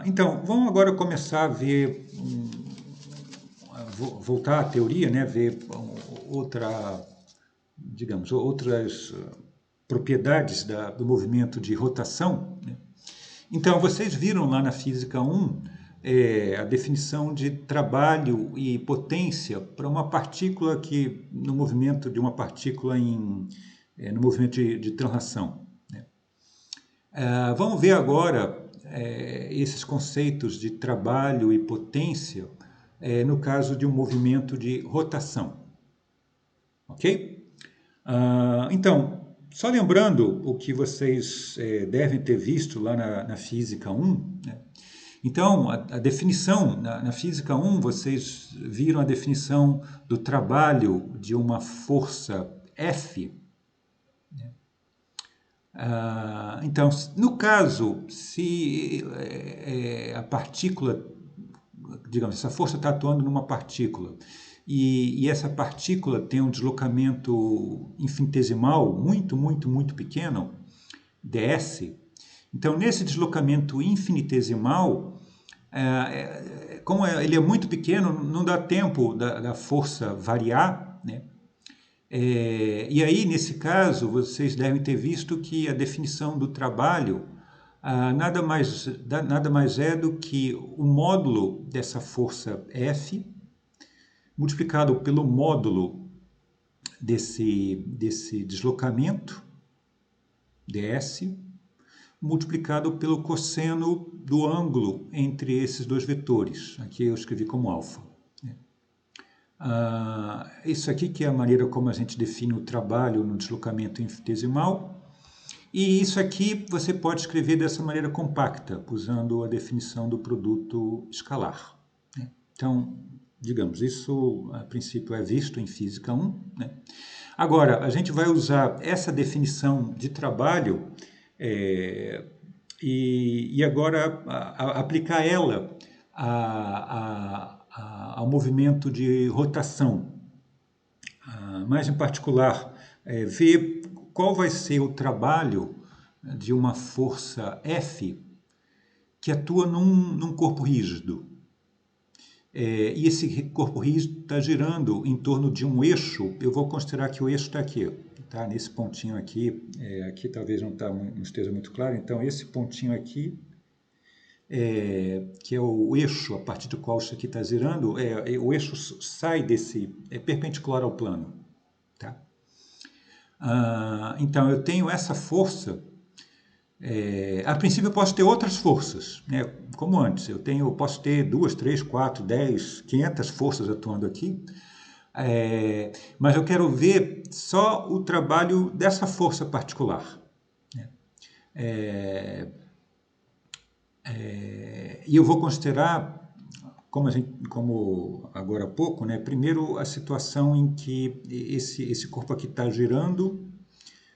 Então, vamos agora começar a ver, voltar à teoria, né? Ver outra, digamos, outras propriedades do movimento de rotação, né? Então, vocês viram lá na Física 1 a definição de trabalho e potência para uma partícula que, no movimento de uma partícula no movimento de translação, né? Vamos ver agora esses conceitos de trabalho e potência no caso de um movimento de rotação, ok? Então, só lembrando o que vocês devem ter visto lá na Física 1, né? Então, a definição, na Física 1, vocês viram a definição do trabalho de uma força F. Então, no caso, se a partícula, digamos, essa força está atuando numa partícula e essa partícula tem um deslocamento infinitesimal muito, muito, muito pequeno, ds, então nesse deslocamento infinitesimal, como ele é muito pequeno, não dá tempo da força variar, né? E aí, nesse caso, vocês devem ter visto que a definição do trabalho nada mais é do que o módulo dessa força F multiplicado pelo módulo desse deslocamento, ds, multiplicado pelo cosseno do ângulo entre esses dois vetores. Aqui eu escrevi como alfa. Isso aqui que é a maneira como a gente define o trabalho no deslocamento infinitesimal. E isso aqui você pode escrever dessa maneira compacta, usando a definição do produto escalar, né? Então, digamos, isso a princípio é visto em Física 1, né? Agora, a gente vai usar essa definição de trabalho e agora aplicar ela ao movimento de rotação. Mais em particular, ver qual vai ser o trabalho de uma força F que atua num corpo rígido. E esse corpo rígido está girando em torno de um eixo. Eu vou considerar que o eixo está aqui, tá? Nesse pontinho aqui. Aqui talvez não esteja muito claro. Então, esse pontinho aqui, que é o eixo a partir do qual isso aqui está girando, o eixo sai é perpendicular ao plano, tá? Então, eu tenho essa força. A princípio, eu posso ter outras forças, né? Como antes. Eu posso ter 2, 3, 4, 10, 500 forças atuando aqui. Mas eu quero ver só o trabalho dessa força particular, né? E eu vou considerar, como agora há pouco, né? Primeiro a situação em que esse corpo aqui está girando,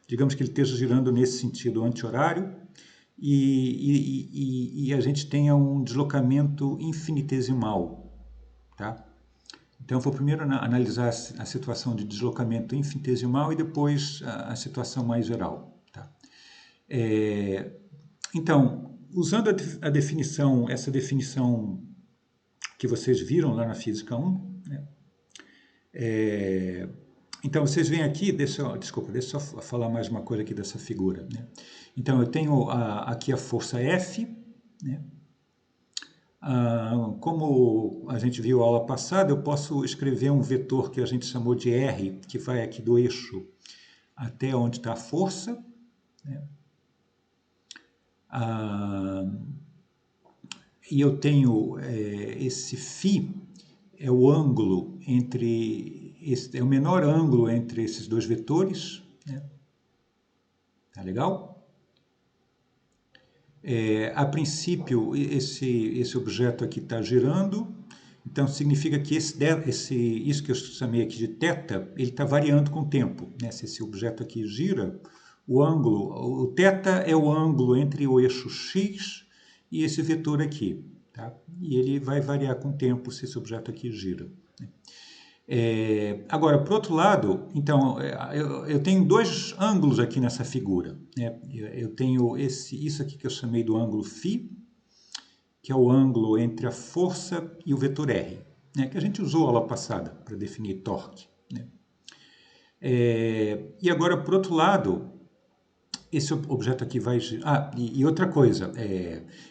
digamos que ele esteja girando nesse sentido anti-horário, e a gente tenha um deslocamento infinitesimal, tá? Então, eu vou primeiro analisar a situação de deslocamento infinitesimal e depois a situação mais geral, tá? Então, usando a definição, essa definição que vocês viram lá na Física 1, né? Então, vocês veem aqui, deixa eu só falar mais uma coisa aqui dessa figura, né? Então, eu tenho aqui a força F, né? Como a gente viu a aula passada, eu posso escrever um vetor que a gente chamou de R, que vai aqui do eixo até onde está a força, né? E eu tenho esse φ, é o ângulo é o menor ângulo entre esses dois vetores, né? Tá legal? A princípio, esse objeto aqui está girando, então significa que isso que eu chamei aqui de θ, ele está variando com o tempo, né? Se esse objeto aqui gira, o θ é o ângulo entre o eixo x e esse vetor aqui, tá? E ele vai variar com o tempo se esse objeto aqui gira, né? Agora, por outro lado, então, eu tenho dois ângulos aqui nessa figura, né? Eu tenho isso aqui que eu chamei do ângulo φ, que é o ângulo entre a força e o vetor R, né, que a gente usou aula passada para definir torque, né. E agora, por outro lado, esse objeto aqui vai... e outra coisa,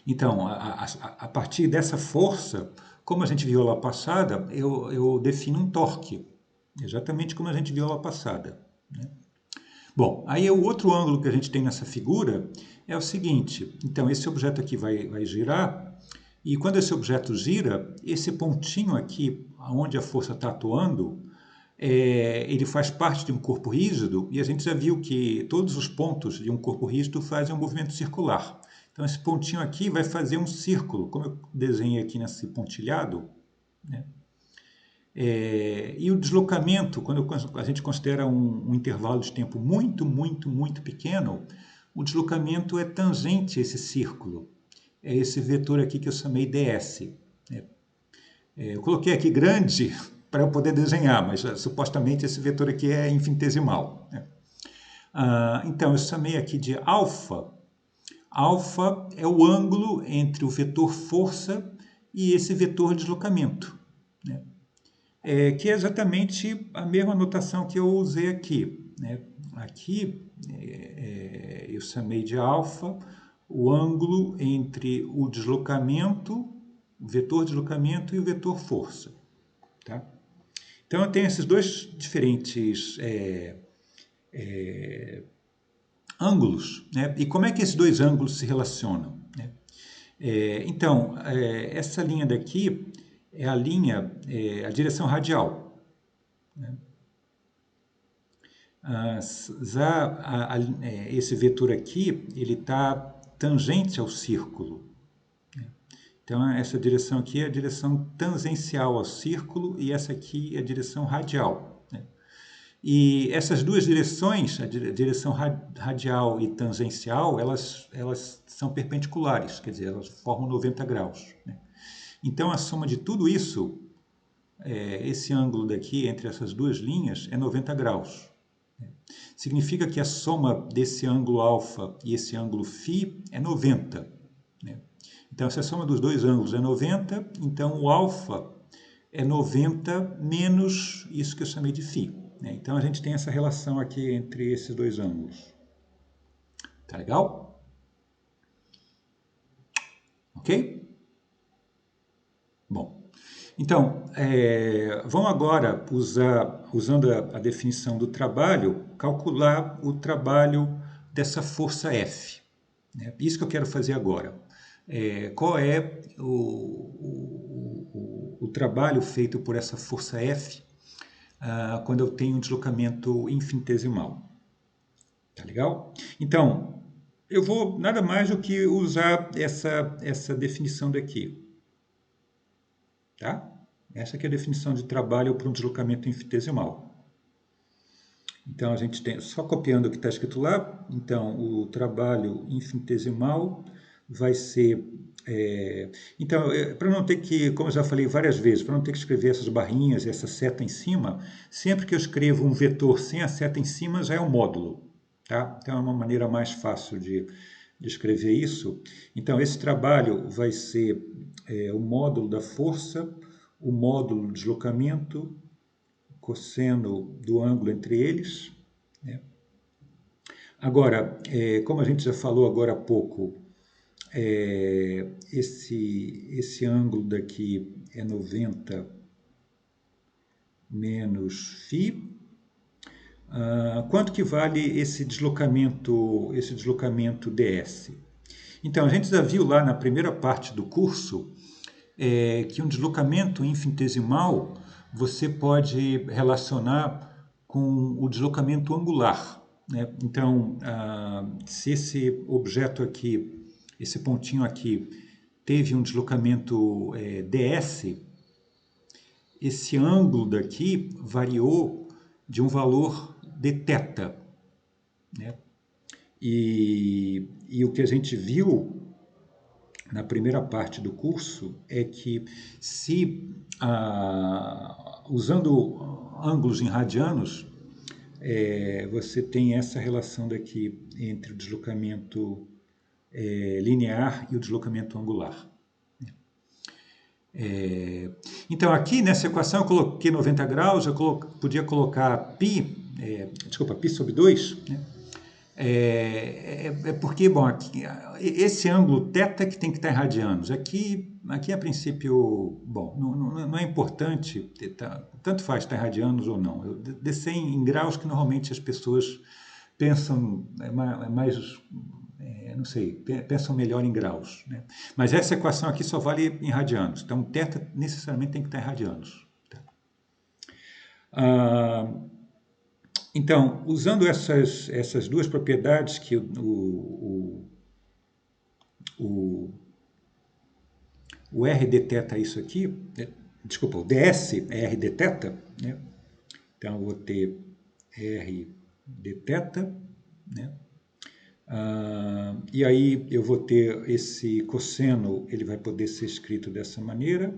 então, a partir dessa força, como a gente viu lá passada, eu defino um torque, exatamente como a gente viu lá passada, né? Bom, aí o outro ângulo que a gente tem nessa figura é o seguinte, então esse objeto aqui vai girar, e quando esse objeto gira, esse pontinho aqui, onde a força está atuando, ele faz parte de um corpo rígido, e a gente já viu que todos os pontos de um corpo rígido fazem um movimento circular. Então esse pontinho aqui vai fazer um círculo, como eu desenhei aqui nesse pontilhado, né? E o deslocamento, quando a gente considera um intervalo de tempo muito, muito, muito pequeno, o deslocamento é tangente a esse círculo. É esse vetor aqui que eu chamei ds, né? Eu coloquei aqui grande para eu poder desenhar, mas supostamente esse vetor aqui é infinitesimal, né? Então, eu chamei aqui de alfa. Alfa é o ângulo entre o vetor força e esse vetor deslocamento, né? Que é exatamente a mesma notação que eu usei aqui, né? Aqui eu chamei de alfa o ângulo entre o deslocamento, o vetor deslocamento e o vetor força, tá? Então eu tenho esses dois diferentes ângulos, né? E como é que esses dois ângulos se relacionam, né? Então, essa linha daqui é a linha, a direção radial, né? Esse vetor aqui, ele está tangente ao círculo, né? Então, essa direção aqui é a direção tangencial ao círculo e essa aqui é a direção radial, né? E essas duas direções, a direção radial e tangencial, elas são perpendiculares, quer dizer, elas formam 90 graus, né? Então, a soma de tudo isso, esse ângulo daqui entre essas duas linhas é 90 graus. Significa que a soma desse ângulo alfa e esse ângulo φ é 90, né? Então, se a soma dos dois ângulos é 90, então o alfa é 90 menos isso que eu chamei de φ, né? Então, a gente tem essa relação aqui entre esses dois ângulos. Tá legal? Ok? Bom, então, vamos agora usando a definição do trabalho, calcular o trabalho dessa força F, né? Isso que eu quero fazer agora. Qual é o trabalho feito por essa força F quando eu tenho um deslocamento infinitesimal? Tá legal? Então, eu vou nada mais do que usar essa definição daqui. Tá? Essa aqui é a definição de trabalho para um deslocamento infinitesimal. Então, a gente tem, só copiando o que está escrito lá, então, o trabalho infinitesimal vai ser... então, para não ter que, como eu já falei várias vezes, para não ter que escrever essas barrinhas e essa seta em cima, sempre que eu escrevo um vetor sem a seta em cima, já é um módulo. Tá? Então, é uma maneira mais fácil de escrever isso. Então, esse trabalho vai ser o módulo da força, o módulo do deslocamento, cosseno do ângulo entre eles, né? Agora, como a gente já falou agora há pouco, esse ângulo daqui é 90 menos φ. Quanto que vale esse deslocamento ds? Então, a gente já viu lá na primeira parte do curso que um deslocamento infinitesimal você pode relacionar com o deslocamento angular, né? Então, se esse objeto aqui, esse pontinho aqui, teve um deslocamento ds, esse ângulo daqui variou de um valor de θ, né? E o que a gente viu na primeira parte do curso é que se, usando ângulos em radianos, você tem essa relação daqui entre o deslocamento linear e o deslocamento angular. Então, aqui nessa equação eu coloquei 90 graus, eu podia colocar π sobre 2, né? Porque, bom, aqui, esse ângulo θ que tem que estar em radianos. Aqui a princípio, bom, não é importante, tanto faz estar em radianos ou não. Eu descer em graus que normalmente as pessoas pensam mais, não sei, pensam melhor em graus, né? Mas essa equação aqui só vale em radianos. Então, θ necessariamente tem que estar em radianos. Tá? Então, usando essas duas propriedades que o R d θ é isso aqui, desculpa, o ds é R d θ, né? Então, eu vou ter R d θ, né? E aí eu vou ter esse cosseno, ele vai poder ser escrito dessa maneira,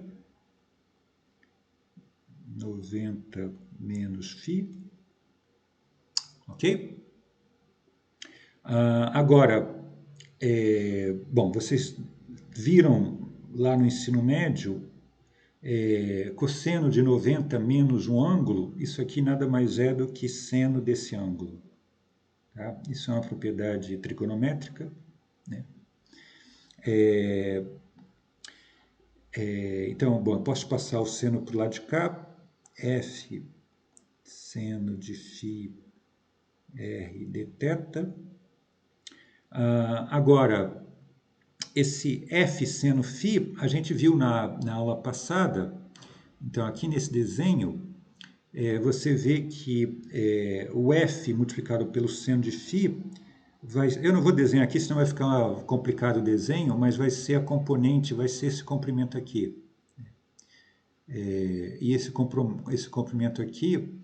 90 menos φ, ok? Agora, bom, vocês viram lá no ensino médio, cosseno de 90 menos um ângulo, isso aqui nada mais é do que seno desse ângulo. Tá? Isso é uma propriedade trigonométrica, né? Então, bom, eu posso passar o seno para o lado de cá, f seno de φ r d θ. Agora, esse f seno φ, a gente viu na aula passada, então aqui nesse desenho, você vê que o f multiplicado pelo seno de φ, eu não vou desenhar aqui, senão vai ficar complicado o desenho, mas vai ser a componente, vai ser esse comprimento aqui. E esse comprimento aqui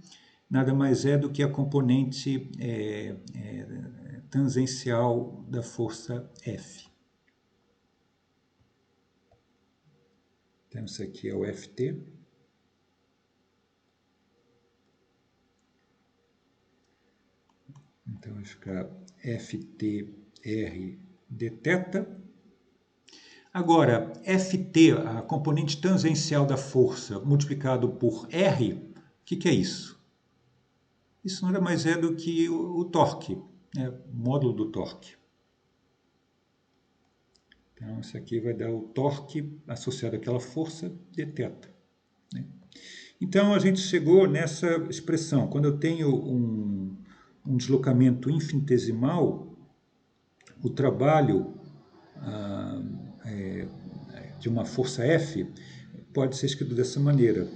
nada mais é do que a componente tangencial da força F. Então, isso aqui é o Ft. Então, vai ficar Ft_r dθ. Agora, Ft, a componente tangencial da força, multiplicado por R, o que é isso? Isso nada mais é do que o torque, né? O módulo do torque. Então, isso aqui vai dar o torque associado àquela força dθ. Né? Então, a gente chegou nessa expressão. Quando eu tenho um deslocamento infinitesimal, o trabalho de uma força F pode ser escrito dessa maneira.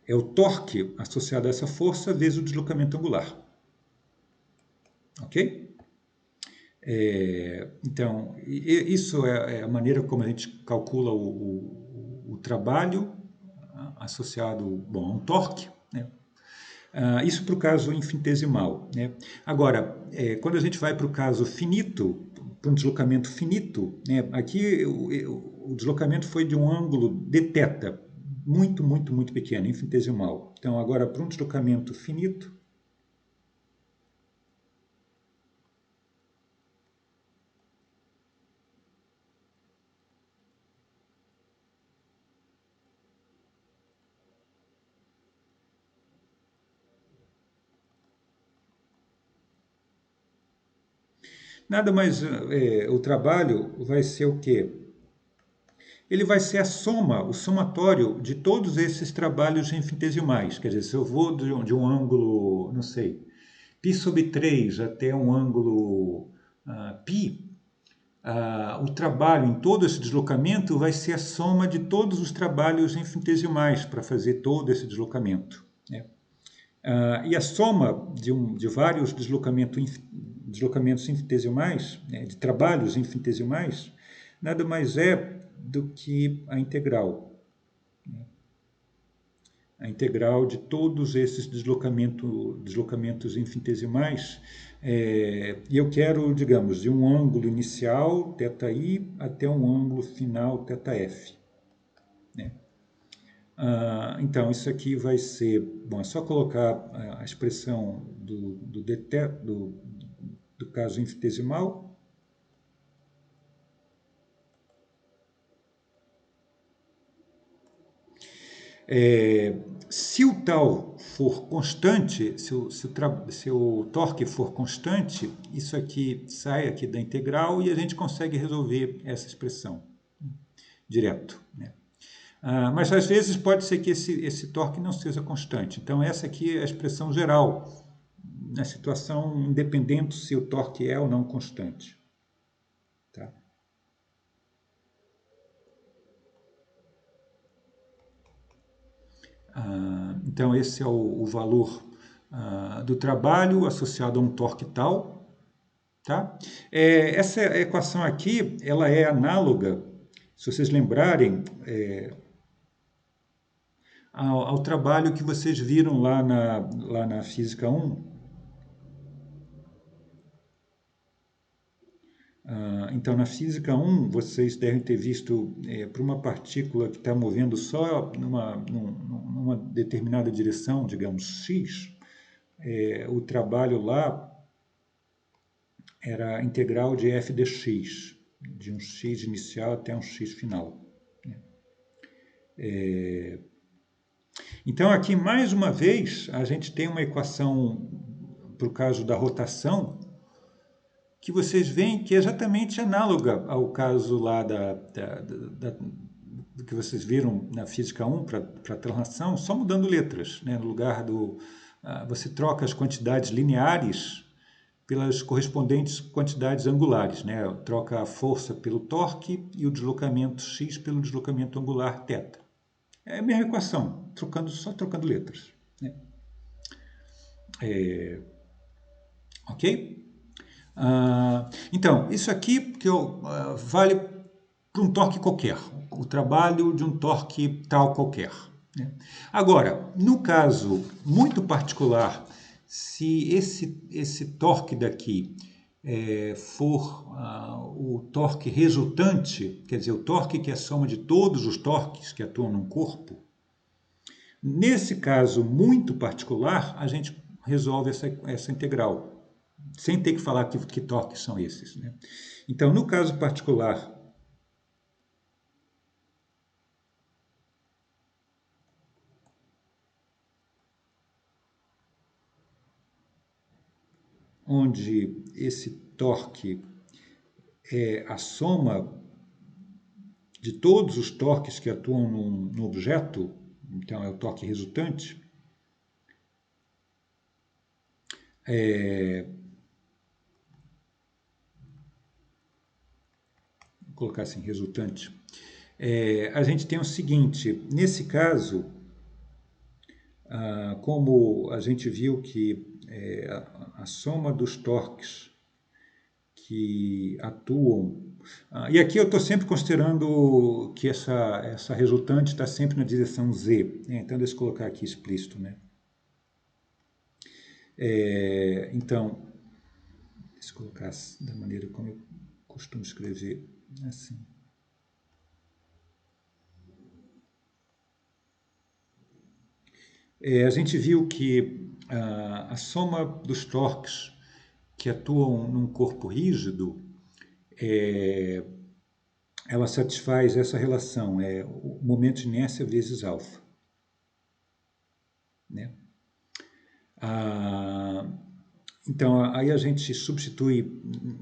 É o torque associado a essa força vezes o deslocamento angular. Ok? Então, isso é a maneira como a gente calcula o trabalho associado, bom, a um torque, né? Isso para o caso infinitesimal, né? Agora, quando a gente vai para o caso finito, para um deslocamento finito, né? Aqui o deslocamento foi de um ângulo dθ, muito, muito, muito pequeno, infinitesimal. Então, agora, para um deslocamento finito, nada mais, o trabalho vai ser o quê? Ele vai ser a soma, o somatório de todos esses trabalhos infinitesimais. Quer dizer, se eu vou de um ângulo, não sei, π sobre 3 até um ângulo π, o trabalho em todo esse deslocamento vai ser a soma de todos os trabalhos infinitesimais para fazer todo esse deslocamento, né? E a soma de vários deslocamentos infinitesimais, né, de trabalhos infinitesimais, nada mais é do que a integral. Né? A integral de todos esses deslocamentos infinitesimais. E eu quero, digamos, de um ângulo inicial, θi, até um ângulo final, θf. Né? Então, isso aqui vai ser... Bom, é só colocar a expressão do caso infinitesimal. Se o tal for constante, se o torque for constante, isso aqui sai aqui da integral e a gente consegue resolver essa expressão direto, né? Mas às vezes pode ser que esse torque não seja constante. Então essa aqui é a expressão geral, na situação independente se o torque é ou não constante. Tá? Então esse é o valor do trabalho associado a um torque tal. Tá? Essa equação aqui, ela é análoga, se vocês lembrarem, ao trabalho que vocês viram lá na Física 1. Então, na Física 1, vocês devem ter visto para uma partícula que está movendo só numa determinada direção, digamos x, o trabalho lá era a integral de f dx, de um x inicial até um x final. Então, aqui, mais uma vez, a gente tem uma equação, para o caso da rotação, que vocês veem que é exatamente análoga ao caso lá do que vocês viram na Física 1 para a translação, só mudando letras, né? No lugar você troca as quantidades lineares pelas correspondentes quantidades angulares, né? Troca a força pelo torque e o deslocamento x pelo deslocamento angular θ. É a mesma equação, só trocando letras, né? Ok? Então, isso aqui vale para um torque qualquer, o trabalho de um torque tal qualquer, né? Agora, no caso muito particular, se esse torque daqui for o torque resultante, quer dizer, o torque que é a soma de todos os torques que atuam num corpo, nesse caso muito particular, a gente resolve essa integral, sem ter que falar que torques são esses, né? Então, no caso particular, onde esse torque é a soma de todos os torques que atuam no objeto, então é o torque resultante, vou colocar assim, resultante, a gente tem o seguinte, nesse caso, como a gente viu que a soma dos torques que atuam, e aqui eu estou sempre considerando que essa resultante está sempre na direção z, né? Então deixa eu colocar aqui explícito, né? Então, deixa eu colocar da maneira como eu costumo escrever, assim. A gente viu que a soma dos torques que atuam num corpo rígido, ela satisfaz essa relação, o momento de inércia vezes alfa, né? Então, aí a gente substitui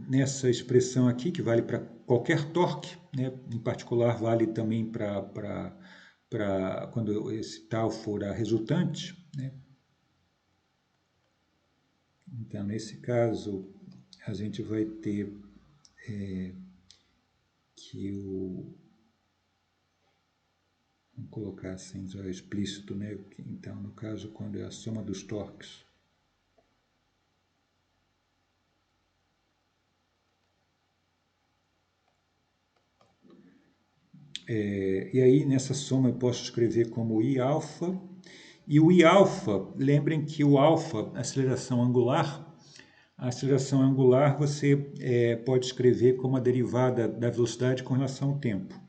nessa expressão aqui, que vale para qualquer torque, né? Em particular vale também para quando esse tal for a resultante, né? Então, nesse caso, a gente vai ter que vamos colocar assim, já explícito, né? Então, no caso, quando é a soma dos torques, e aí nessa soma eu posso escrever como I-alfa, e o I-alfa, lembrem que o alfa, a aceleração angular você pode escrever como a derivada da velocidade com relação ao tempo.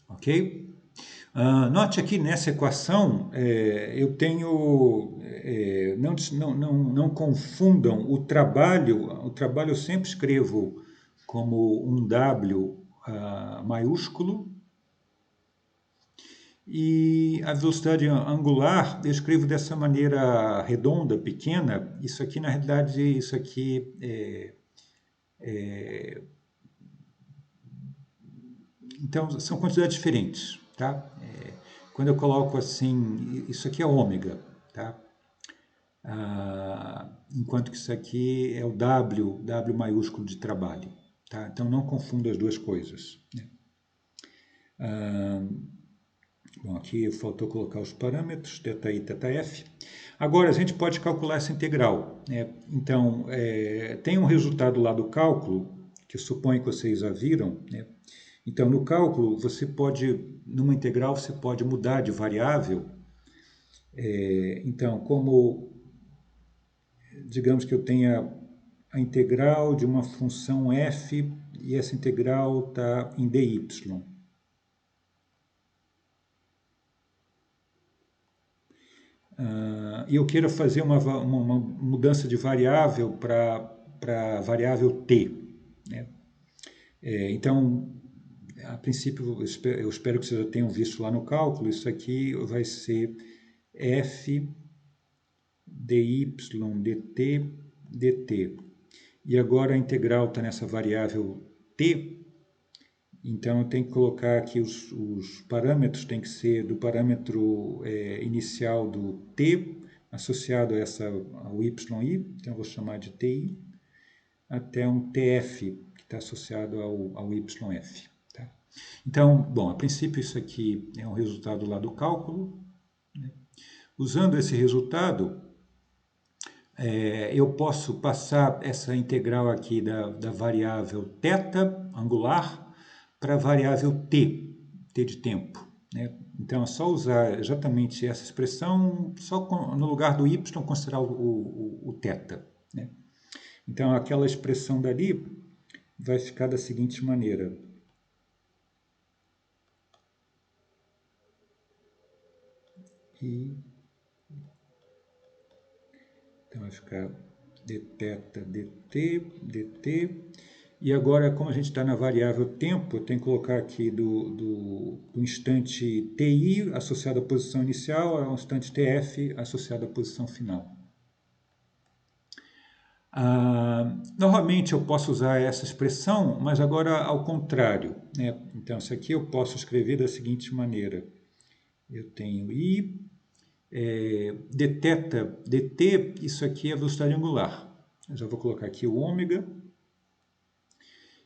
Ok? Note aqui nessa equação, eu tenho, não confundam o trabalho eu sempre escrevo como um W maiúsculo. E a velocidade angular eu escrevo dessa maneira redonda, pequena. Isso aqui, na realidade, isso aqui então, são quantidades diferentes, tá? Quando eu coloco assim, isso aqui é ômega, tá? Enquanto que isso aqui é o W maiúsculo de trabalho, tá? Então, não confunda as duas coisas, né? Bom, aqui faltou colocar os parâmetros, θi e θf. Agora, a gente pode calcular essa integral, né? Então, tem um resultado lá do cálculo, que eu suponho que vocês já viram, né? Então, no cálculo, numa integral, você pode mudar de variável. Então, digamos que eu tenha a integral de uma função f e essa integral está em dy. E eu queira fazer uma mudança de variável para variável t, né? Então, a princípio, eu espero que vocês já tenham visto lá no cálculo, isso aqui vai ser f dy dt dt. E agora a integral está nessa variável t, então eu tenho que colocar aqui os parâmetros, tem que ser do parâmetro inicial do t, associado ao yi, então eu vou chamar de ti, até um tf, que está associado ao yf. Tá? Então, bom, a princípio isso aqui é um resultado lá do cálculo, né? Usando esse resultado, eu posso passar essa integral aqui da variável θ angular para a variável t de tempo, né? Então é só usar exatamente essa expressão, só no lugar do y considerar o θ, né? Então aquela expressão dali vai ficar da seguinte maneira. Então vai ficar dθ dt. E agora, como a gente está na variável tempo, eu tenho que colocar aqui do instante ti associado à posição inicial ao instante tf associado à posição final. Novamente eu posso usar essa expressão, mas agora ao contrário, né? Então, isso aqui eu posso escrever da seguinte maneira. Eu tenho i, dθ dt, isso aqui é a velocidade angular. Eu já vou colocar aqui o ômega.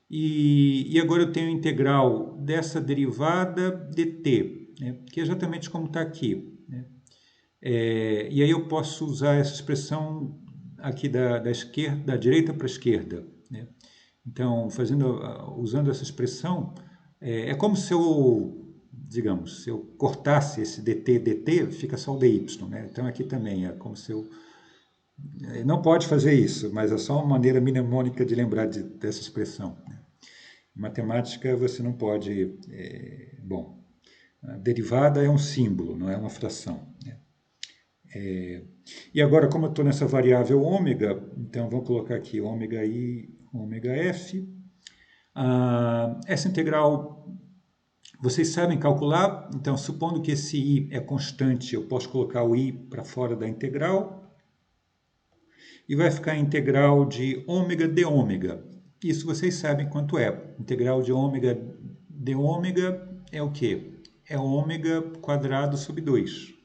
E agora eu tenho a integral dessa derivada dt, né? Que é exatamente como está aqui, né? E aí eu posso usar essa expressão aqui da esquerda, da direita para a esquerda, né? Então, usando essa expressão, é como se digamos, se eu cortasse esse dt, fica só o dy, né? Então aqui também é como se eu... Não pode fazer isso, mas é só uma maneira mnemônica de lembrar dessa expressão, né? Em matemática você não pode... bom, a derivada é um símbolo, não é uma fração, né? E agora, como eu estou nessa variável ômega, então vamos colocar aqui ômega i, ômega f. Essa integral vocês sabem calcular, então supondo que esse i é constante, eu posso colocar o i para fora da integral e vai ficar a integral de ômega de ômega. Isso vocês sabem quanto é. Integral de ômega de ômega é o quê? É ômega quadrado sobre 2.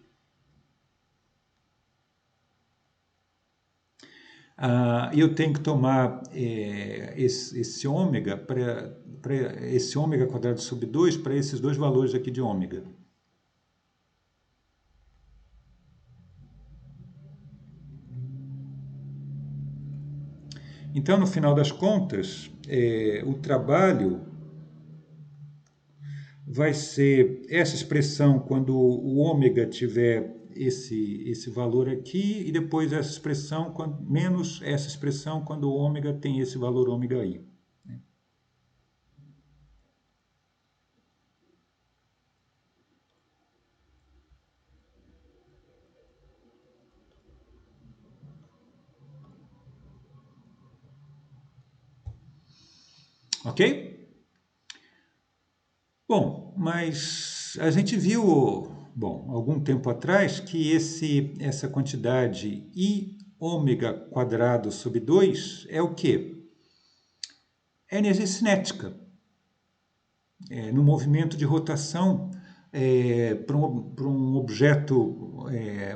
E eu tenho que tomar esse ômega esse ômega quadrado sobre 2 para esses dois valores aqui de ômega. Então, no final das contas, o trabalho vai ser essa expressão quando o ômega tiver esse valor aqui, e depois essa expressão, menos essa expressão quando o ômega tem esse valor ômega i. Ok? Bom, mas a gente viu, bom, algum tempo atrás que essa quantidade I ômega quadrado sobre 2 é o quê? É energia cinética. No movimento de rotação para um objeto,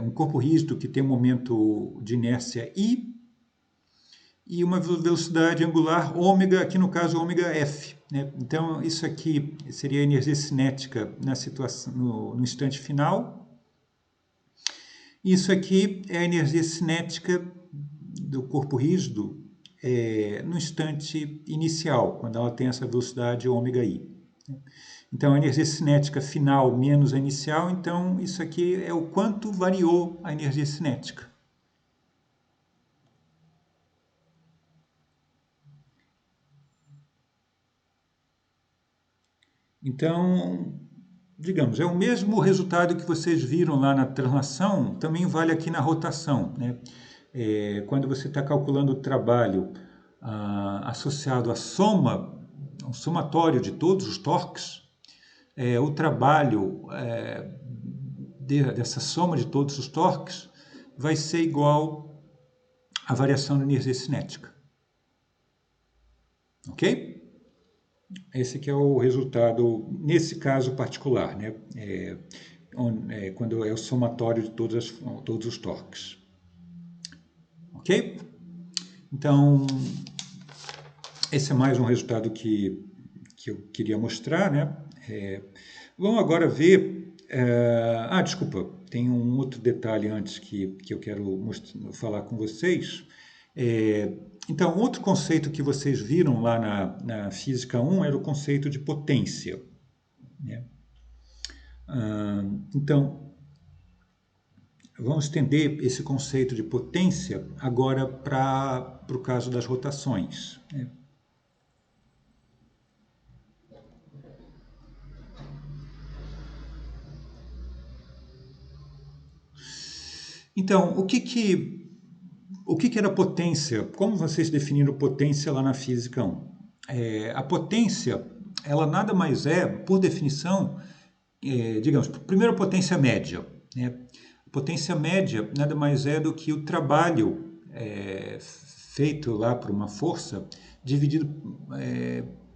um corpo rígido que tem um momento de inércia I e uma velocidade angular ômega, aqui no caso ômega F. Né? Então, isso aqui seria a energia cinética na situação, no instante final. Isso aqui é a energia cinética do corpo rígido no instante inicial, quando ela tem essa velocidade ômega I. Então, a energia cinética final menos a inicial, então isso aqui é o quanto variou a energia cinética. Então, digamos, é o mesmo resultado que vocês viram lá na translação, também vale aqui na rotação. Né? Quando você está calculando o trabalho associado à soma, um somatório de todos os torques, o trabalho dessa soma de todos os torques vai ser igual à variação da energia cinética. Ok? Esse que é o resultado, nesse caso particular, né? Quando é o somatório de todos os torques. Ok? Então, esse é mais um resultado que eu queria mostrar, né? Vamos agora ver... desculpa, tem um outro detalhe antes que eu quero falar com vocês. Então, outro conceito que vocês viram lá na Física 1 era o conceito de potência. Né? Então, vamos estender esse conceito de potência agora para o caso das rotações. Né? Então, o que era potência? Como vocês definiram potência lá na Física 1? A potência, ela nada mais é, por definição, digamos, primeiro a potência média. Né? A potência média nada mais é do que o trabalho feito lá por uma força dividido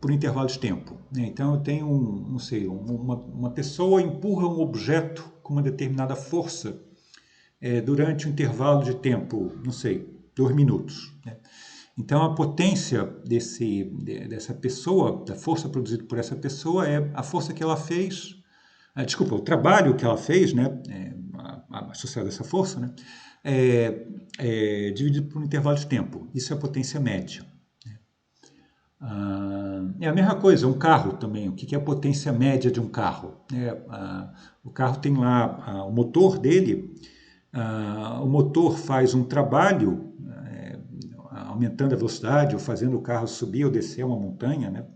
por intervalo de tempo. Né? Então eu tenho, não sei, uma pessoa empurra um objeto com uma determinada força durante um intervalo de tempo, não sei, 2 minutos. Né? Então, a potência dessa pessoa, da força produzida por essa pessoa, é a força que ela fez, desculpa, o trabalho que ela fez, né, associado a essa força, né, dividido por um intervalo de tempo. Isso é a potência média. É a mesma coisa, um carro também. O que é a potência média de um carro? O carro tem lá o motor dele, o motor faz um trabalho, aumentando a velocidade ou fazendo o carro subir ou descer uma montanha, né?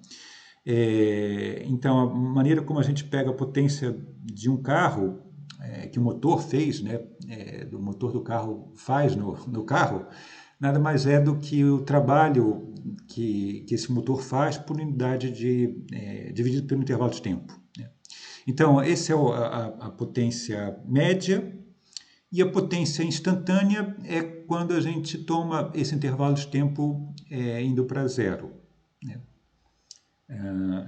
Então, a maneira como a gente pega a potência de um carro, que o motor fez, né, do motor do carro faz no carro, nada mais é do que o trabalho que esse motor faz por unidade dividido pelo intervalo de tempo. Né? Então, essa é a potência média, e a potência instantânea é quando a gente toma esse intervalo de tempo indo para zero. Né?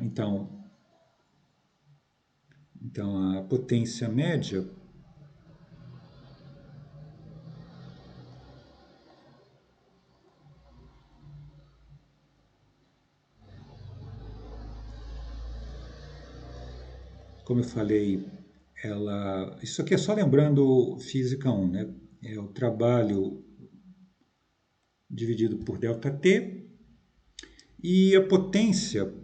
Então, a potência média como eu falei, isso aqui é só lembrando Física 1, né? É o trabalho dividido por ΔT e a potência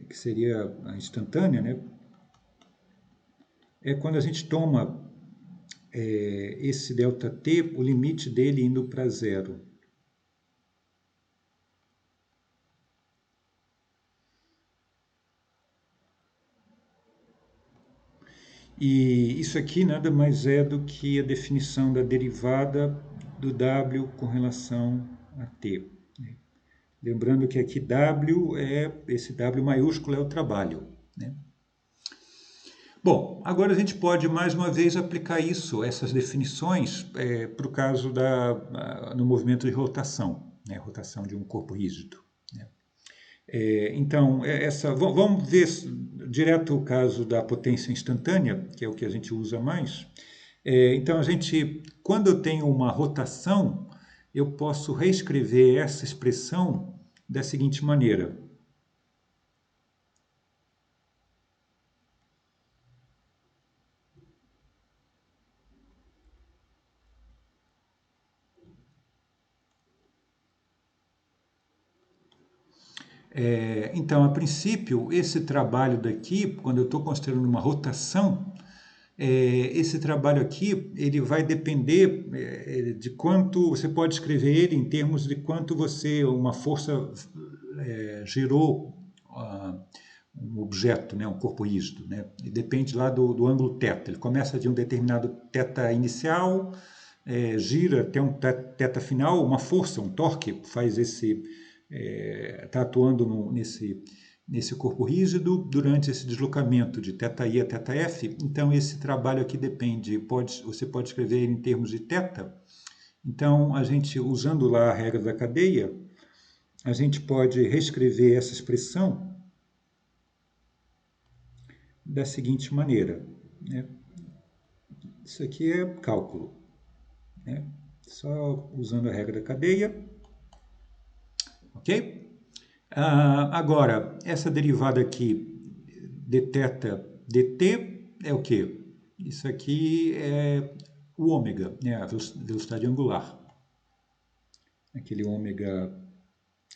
que seria a instantânea, né? É quando a gente toma esse ΔT, o limite dele indo para zero. E isso aqui nada mais é do que a definição da derivada do W com relação a T. Lembrando que aqui W esse W maiúsculo é o trabalho, né? Bom, agora a gente pode mais uma vez aplicar essas definições, para o caso no movimento de rotação, né? Rotação de um corpo rígido, né? Então, vamos ver direto o caso da potência instantânea, que é o que a gente usa mais. Então, quando eu tenho uma rotação, eu posso reescrever essa expressão da seguinte maneira. Então, a princípio, esse trabalho daqui, quando eu estou considerando uma rotação, esse trabalho aqui ele vai depender de quanto você pode escrever ele em termos de quanto uma força girou um objeto, né, um corpo rígido, né? E depende lá do ângulo θ. Ele começa de um determinado θ inicial, gira até um θ final, uma força, um torque faz está atuando nesse corpo rígido durante esse deslocamento de θi a θf. Então, esse trabalho aqui depende, você pode escrever ele em termos de θ. Então, usando lá a regra da cadeia, a gente pode reescrever essa expressão da seguinte maneira, né? Isso aqui é cálculo, né? Só usando a regra da cadeia, ok? Agora, essa derivada aqui, dθ dt, é o quê? Isso aqui é o ômega, né? A velocidade angular. Aquele ômega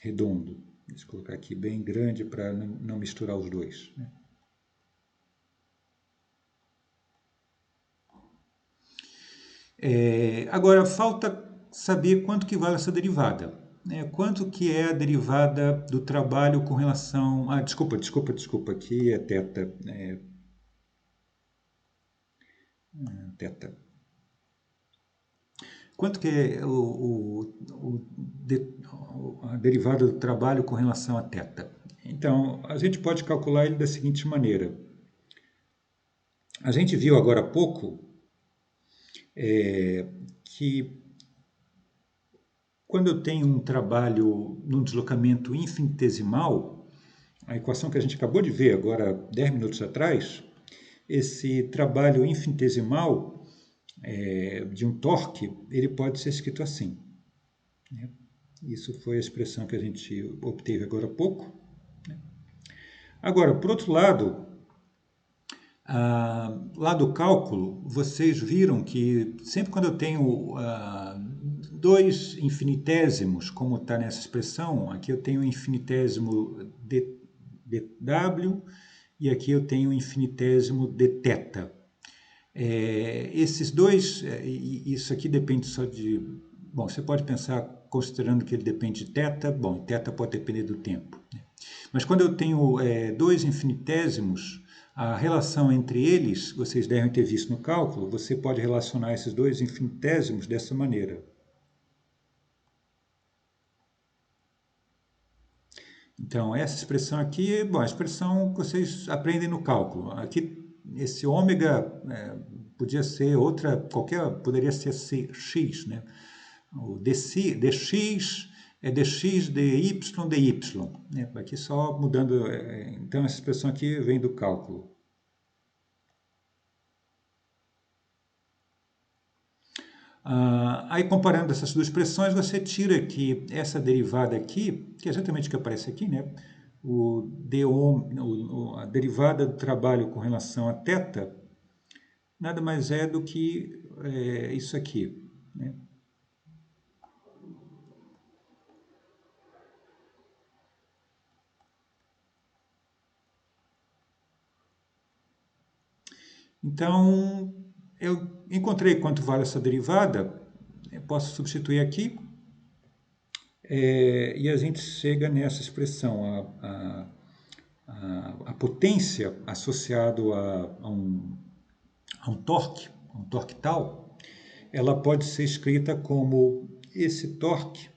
redondo. Deixa eu colocar aqui bem grande para não misturar os dois, né? Agora, falta saber quanto que vale essa derivada, né? Quanto que é a derivada do trabalho com relação... desculpa, aqui é θ. Θ. Quanto que é a derivada do trabalho com relação a θ? Então, a gente pode calcular ele da seguinte maneira. A gente viu agora há pouco que quando eu tenho um trabalho num deslocamento infinitesimal, a equação que a gente acabou de ver agora 10 minutos atrás, esse trabalho infinitesimal de um torque, ele pode ser escrito assim, né? Isso foi a expressão que a gente obteve agora há pouco, né? Agora, por outro lado, lá do cálculo, vocês viram que sempre quando eu tenho dois infinitésimos, como está nessa expressão, aqui eu tenho o infinitésimo dw e aqui eu tenho o infinitésimo dθ. Esses dois, isso aqui depende só de... Bom, você pode pensar considerando que ele depende de θ, bom, θ pode depender do tempo, né? Mas quando eu tenho dois infinitésimos, a relação entre eles, vocês devem ter visto no cálculo, você pode relacionar esses dois infinitésimos dessa maneira. Então, essa expressão aqui, bom, a expressão que vocês aprendem no cálculo. Aqui, esse ômega podia ser poderia ser x, né? O dx é dx dy, né? Aqui só mudando, então essa expressão aqui vem do cálculo. Aí comparando essas duas expressões, você tira que essa derivada aqui, que é exatamente o que aparece aqui, né? A derivada do trabalho com relação a θ, nada mais é do que isso aqui, né? Então, eu encontrei quanto vale essa derivada, eu posso substituir aqui, e a gente chega nessa expressão, a potência associado a um a um torque tal, ela pode ser escrita como esse torque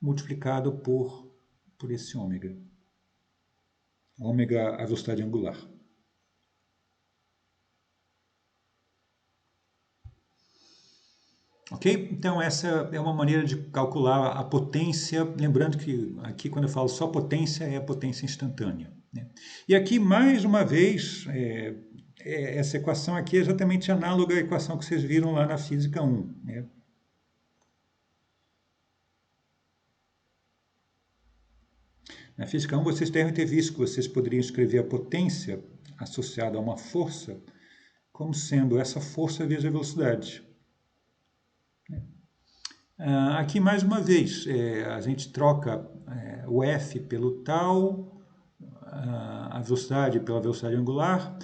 multiplicado por esse ômega. Ômega, a velocidade angular. Ok? Então, essa é uma maneira de calcular a potência. Lembrando que aqui, quando eu falo só potência, é a potência instantânea, né? E aqui, mais uma vez, essa equação aqui é exatamente análoga à equação que vocês viram lá na Física 1, né? Na Física 1, vocês devem ter visto que vocês poderiam escrever a potência associada a uma força como sendo essa força vezes a velocidade. Aqui, mais uma vez, a gente troca o F pelo tau, a velocidade pela velocidade angular.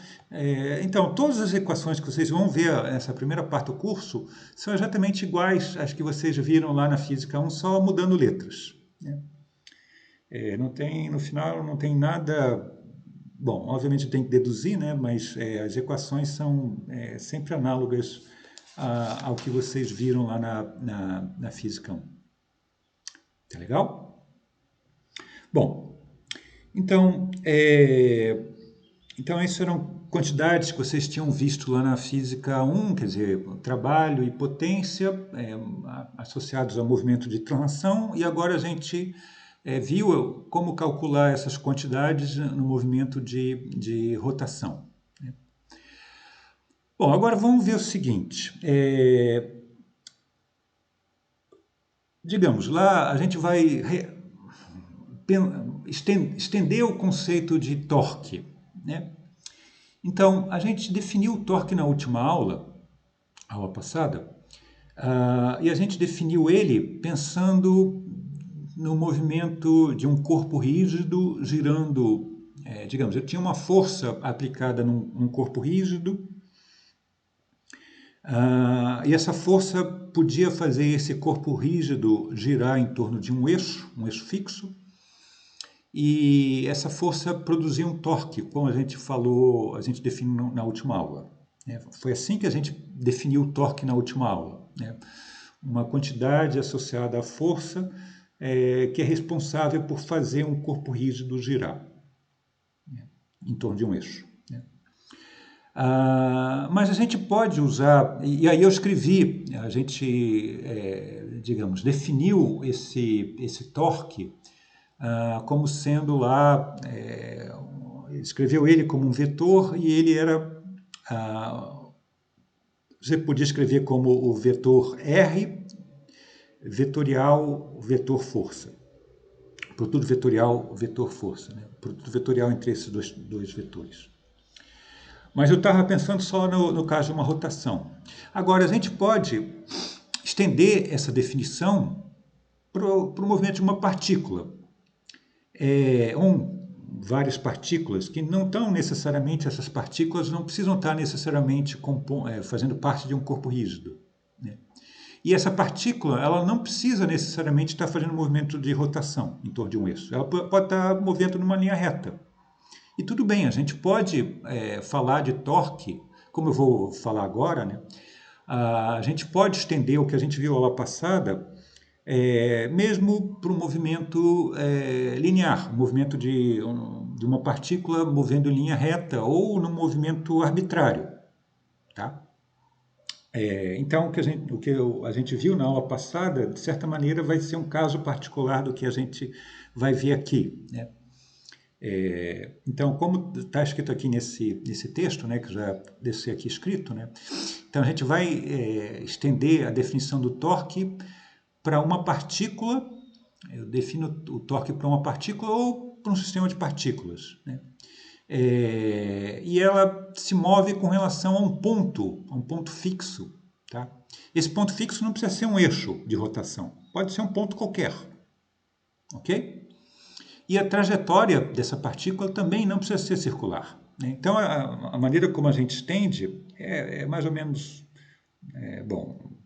Então, todas as equações que vocês vão ver nessa primeira parte do curso são exatamente iguais às que vocês viram lá na Física 1, só mudando letras, né? Não tem, no final não tem nada... Bom, obviamente tem que deduzir, né? Mas as equações são sempre análogas ao que vocês viram lá na Física 1. Tá legal? Bom, então, então essas eram quantidades que vocês tinham visto lá na Física 1, quer dizer, trabalho e potência associados ao movimento de translação, e agora a gente viu como calcular essas quantidades no movimento de rotação, né? Bom, agora vamos ver o seguinte. Digamos, lá a gente vai estender o conceito de torque, né? Então, a gente definiu o torque na última aula passada, e a gente definiu ele pensando no movimento de um corpo rígido girando, digamos, eu tinha uma força aplicada num corpo rígido, e essa força podia fazer esse corpo rígido girar em torno de um eixo fixo, e essa força produzia um torque, como a gente falou, a gente definiu na última aula, né? Foi assim que a gente definiu o torque na última aula, né? Uma quantidade associada à força que é responsável por fazer um corpo rígido girar, né, em torno de um eixo, né? Mas a gente pode usar, e aí eu escrevi, a gente, digamos, definiu esse torque como sendo lá, escreveu ele como um vetor, e ele era, você podia escrever como o vetor R, vetorial, vetor força. Produto vetorial, vetor força, né? Produto vetorial entre esses dois vetores. Mas eu estava pensando só no caso de uma rotação. Agora, a gente pode estender essa definição para o movimento de uma partícula. Várias partículas que não estão necessariamente, essas partículas não precisam estar necessariamente fazendo parte de um corpo rígido, né? E essa partícula, ela não precisa necessariamente estar fazendo um movimento de rotação em torno de um eixo. Ela pode estar movendo numa linha reta. E tudo bem, a gente pode falar de torque, como eu vou falar agora, né? A gente pode estender o que a gente viu aula passada, mesmo para um movimento linear, um movimento de uma partícula movendo em linha reta, ou num movimento arbitrário, tá? Então, o que a gente viu na aula passada, de certa maneira, vai ser um caso particular do que a gente vai ver aqui, né? Então, como está escrito aqui nesse texto, né, que já desse aqui escrito, né? Então, a gente vai estender a definição do torque para uma partícula. Eu defino o torque para uma partícula ou para um sistema de partículas, né? E ela se move com relação a um ponto fixo, tá? Esse ponto fixo não precisa ser um eixo de rotação, pode ser um ponto qualquer, ok? E a trajetória dessa partícula também não precisa ser circular, né? Então, a maneira como a gente estende é mais ou menos,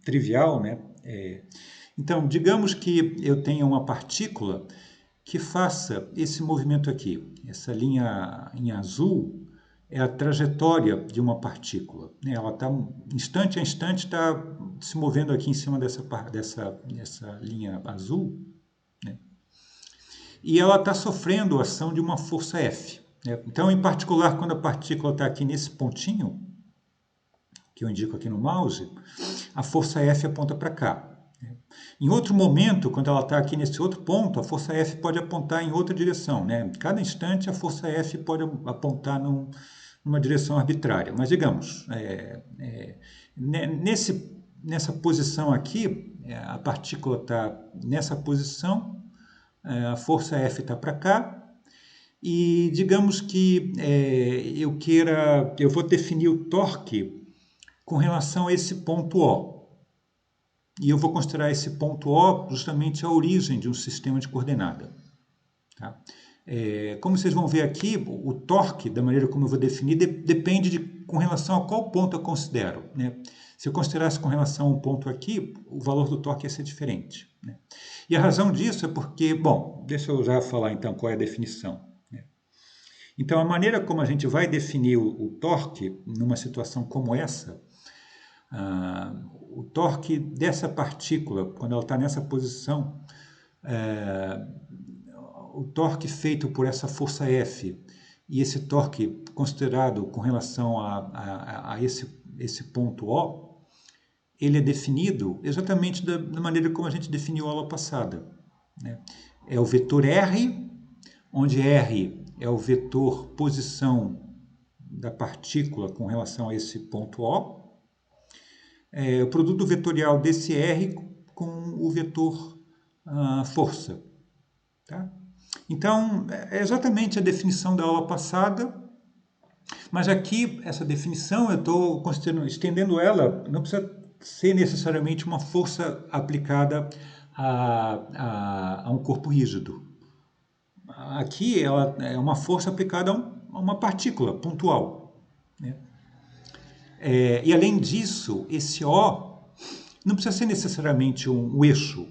trivial, né? Então, digamos que eu tenha uma partícula que faça esse movimento aqui. Essa linha em azul é a trajetória de uma partícula, né? Ela está, instante a instante, está se movendo aqui em cima dessa linha azul, né? E ela está sofrendo a ação de uma força F, né? Então, em particular, quando a partícula está aqui nesse pontinho, que eu indico aqui no mouse, a força F aponta para cá. Em outro momento, quando ela está aqui nesse outro ponto, a força F pode apontar em outra direção, né? Cada instante a força F pode apontar numa direção arbitrária. Mas digamos, nessa posição aqui, a partícula está nessa posição, a força F está para cá, e digamos que eu vou definir o torque com relação a esse ponto O. E eu vou considerar esse ponto O justamente a origem de um sistema de coordenada. Tá? Como vocês vão ver aqui, o torque, da maneira como eu vou definir, depende com relação a qual ponto eu considero, né? Se eu considerasse com relação a um ponto aqui, o valor do torque ia ser diferente, né? E a razão disso é porque, bom, deixa eu já falar então qual é a definição, né? Então, a maneira como a gente vai definir o torque numa situação como essa, o torque dessa partícula, quando ela está nessa posição, o torque feito por essa força F e esse torque considerado com relação a esse ponto O, ele é definido exatamente da maneira como a gente definiu a aula passada, né? É o vetor R, onde R é o vetor posição da partícula com relação a esse ponto O, o produto vetorial desse R com o vetor força. Tá? Então, é exatamente a definição da aula passada, mas aqui, essa definição, eu estou estendendo ela, não precisa ser necessariamente uma força aplicada a um corpo rígido. Aqui, ela é uma força aplicada a uma partícula pontual, né? E além disso, esse O não precisa ser necessariamente um eixo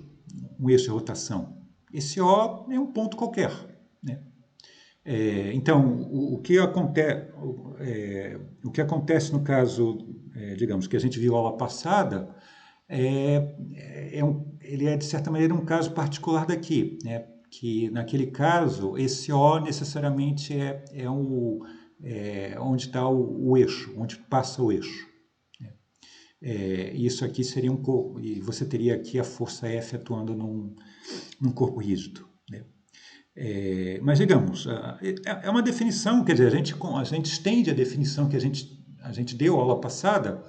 de rotação. Esse O é um ponto qualquer, né? Então, o que acontece no caso, digamos, que a gente viu aula passada, ele é, de certa maneira, um caso particular daqui, né? Que, naquele caso, esse O necessariamente onde está o eixo, onde passa o eixo. Isso aqui seria um corpo, e você teria aqui a força F atuando num corpo rígido, né? Mas, digamos, é uma definição, quer dizer, a gente estende a definição que a gente deu a aula passada,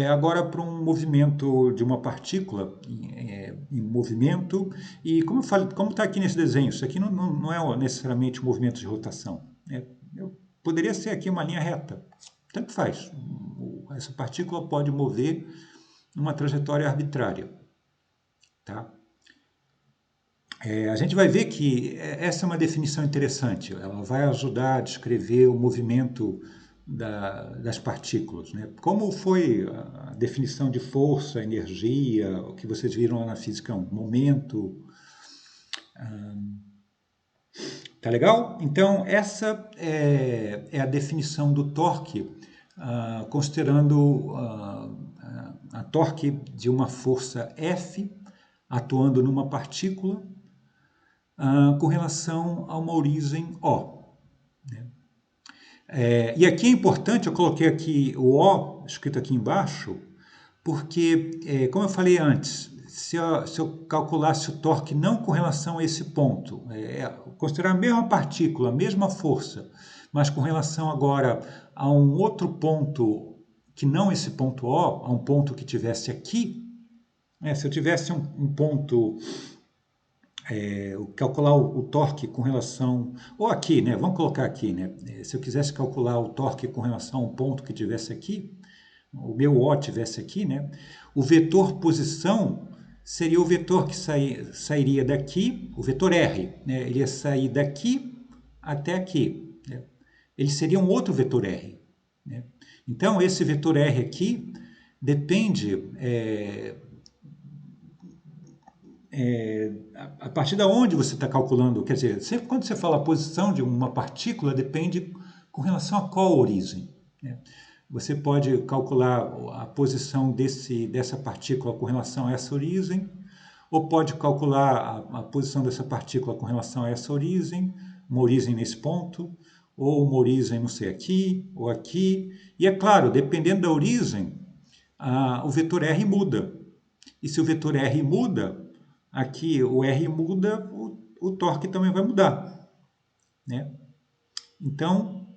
agora para um movimento de uma partícula em movimento, e como eu falei, como está aqui nesse desenho, isso aqui não é necessariamente um movimento de rotação, né? Poderia ser aqui uma linha reta, tanto faz. Essa partícula pode mover numa trajetória arbitrária, tá? A gente vai ver que essa é uma definição interessante, ela vai ajudar a descrever o movimento das partículas, né? Como foi a definição de força, energia, o que vocês viram lá na física 1, momento. Tá legal? Então, essa é a definição do torque, considerando a torque de uma força F atuando numa partícula com relação a uma origem O, né? E aqui é importante, eu coloquei aqui o O escrito aqui embaixo, porque, como eu falei antes, se eu calculasse o torque não com relação a esse ponto, considerar a mesma partícula, a mesma força, mas com relação agora a um outro ponto que não esse ponto O, a um ponto que tivesse aqui, se eu tivesse um ponto, calcular o torque com relação, ou aqui, né? Vamos colocar aqui, né? Se eu quisesse calcular o torque com relação a um ponto que tivesse aqui, o meu O tivesse aqui, né? O vetor posição seria o vetor que sairia daqui, o vetor R, né? Ele ia sair daqui até aqui, né? Ele seria um outro vetor R, né? Então, esse vetor R aqui depende a partir de onde você está calculando, quer dizer, sempre quando você fala a posição de uma partícula, depende Com relação a qual origem? Né? Você pode calcular a posição dessa partícula com relação a essa origem, ou pode calcular a posição dessa partícula com relação a essa origem, uma origem nesse ponto, ou uma origem, não sei, aqui ou aqui. E é claro, dependendo da origem, o vetor R muda. E se o vetor R muda, aqui o R muda, o torque também vai mudar, né? Então,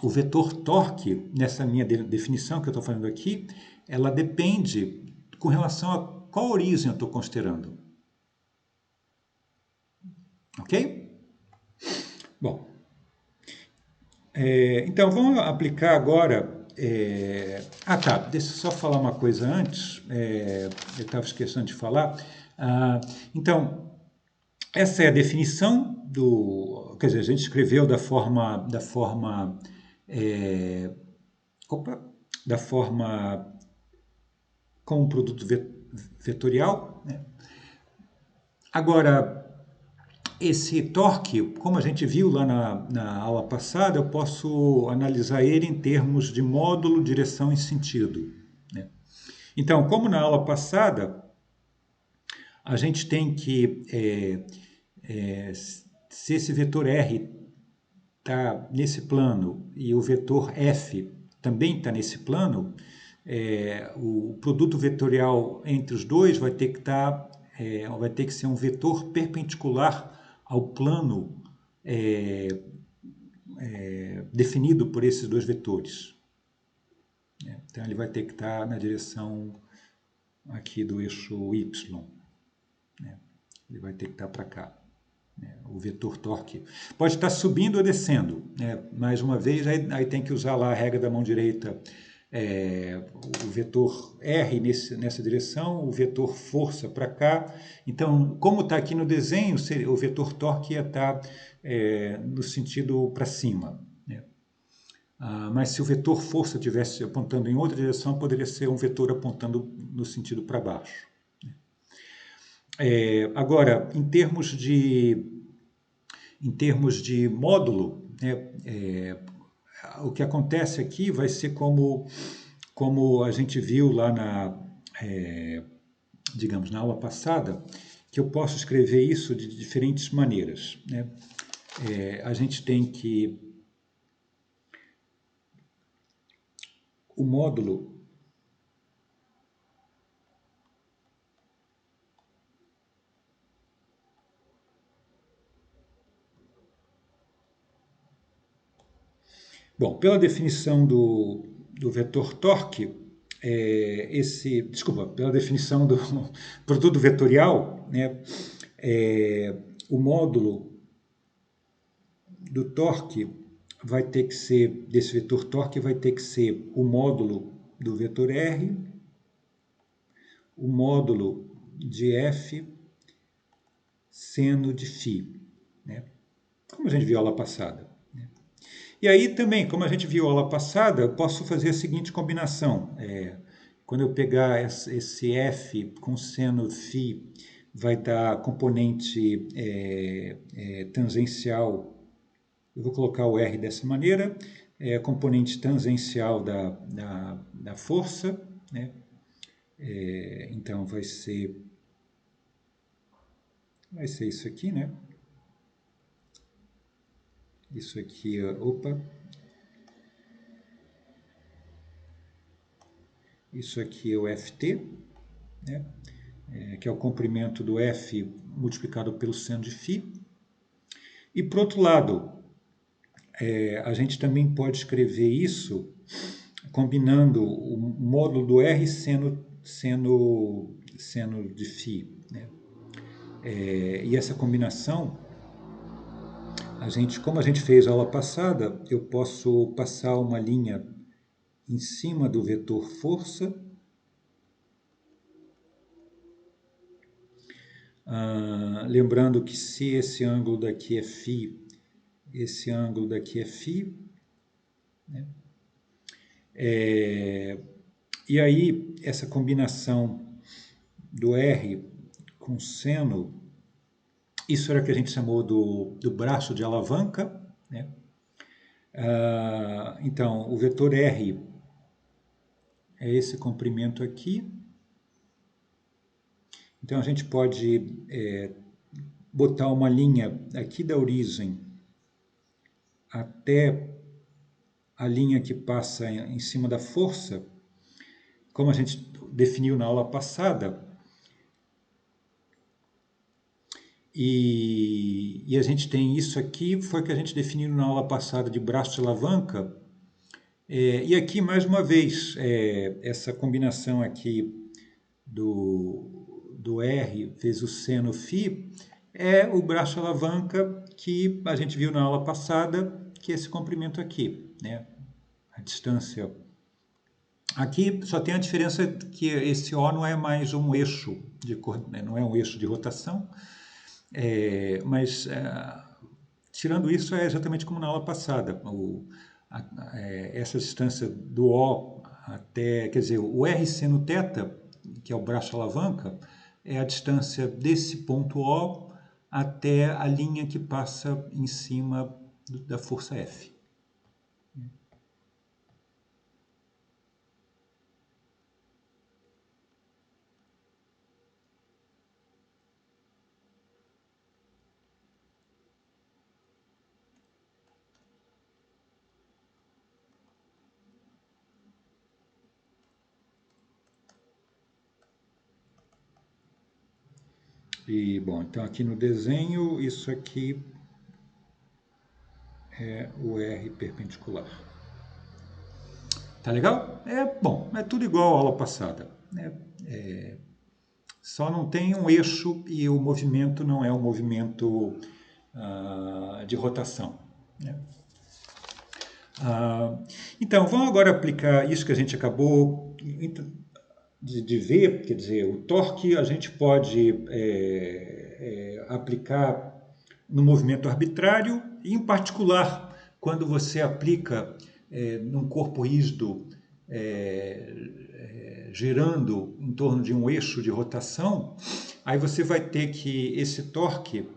o vetor torque, nessa minha definição que eu estou falando aqui, ela depende com relação a qual origem eu estou considerando. Ok? Bom, então vamos aplicar agora... tá, deixa eu só falar uma coisa antes, eu estava esquecendo de falar. Então, essa é a definição do... Quer dizer, a gente escreveu da forma com um produto vetorial, né? Agora, esse torque, como a gente viu lá na aula passada, eu posso analisar ele em termos de módulo, direção e sentido, né? Então, como na aula passada, a gente tem que, se esse vetor R está nesse plano e o vetor F também está nesse plano, o produto vetorial entre os dois vai ter que vai ter que ser um vetor perpendicular ao plano definido por esses dois vetores. Então ele vai ter que estar na direção aqui do eixo Y, né? Ele vai ter que estar para cá. O vetor torque pode estar subindo ou descendo, né? Mais uma vez, aí tem que usar lá a regra da mão direita, o vetor R nessa direção, o vetor força para cá. Então, como está aqui no desenho, o vetor torque ia estar no sentido para cima, né? Mas se o vetor força estivesse apontando em outra direção, poderia ser um vetor apontando no sentido para baixo. Agora, em termos de módulo, né, o que acontece aqui vai ser como a gente viu lá digamos, na aula passada, que eu posso escrever isso de diferentes maneiras, né? A gente tem que o módulo Bom, pela definição do vetor torque, pela definição do produto vetorial, né, o módulo do torque vai ter que ser, desse vetor torque, vai ter que ser o módulo do vetor R, o módulo de F, seno de φ, né? Como a gente viu aula passada. E aí também, como a gente viu aula passada, eu posso fazer a seguinte combinação. Quando eu pegar esse F com seno φ, vai dar componente tangencial. Eu vou colocar o R dessa maneira, componente tangencial da força, né? Então vai ser isso aqui, né? Isso aqui, opa. Isso aqui é o Ft, né? Que é o comprimento do F multiplicado pelo seno de φ. E, por outro lado, a gente também pode escrever isso combinando o módulo do R seno de φ, né? E essa combinação, como a gente fez a aula passada, eu posso passar uma linha em cima do vetor força, lembrando que se esse ângulo daqui é φ, esse ângulo daqui é φ, né? E aí, essa combinação do R com seno, isso era o que a gente chamou do braço de alavanca, né? Então, o vetor R é esse comprimento aqui. Então, a gente pode botar uma linha aqui da origem até a linha que passa em cima da força, como a gente definiu na aula passada, e a gente tem isso aqui, foi o que a gente definiu na aula passada de braço de alavanca, e aqui, mais uma vez, essa combinação aqui do R vezes o seno φ é o braço de alavanca que a gente viu na aula passada, que é esse comprimento aqui, né? A distância. Aqui só tem a diferença que esse O não é mais um eixo, não é um eixo de rotação, mas tirando isso é exatamente como na aula passada. Essa distância do O até, quer dizer, o R seno θ, que é o braço alavanca, é a distância desse ponto O até a linha que passa em cima da força F. E, bom, então aqui no desenho, isso aqui é o R perpendicular. Tá legal? Bom, é tudo igual à aula passada. Só não tem um eixo e o movimento não é um movimento de rotação, né? Então, vamos agora aplicar isso que a gente acabou de ver, quer dizer, o torque a gente pode aplicar no movimento arbitrário, e em particular, quando você aplica num corpo rígido girando em torno de um eixo de rotação, aí você vai ter que esse torque,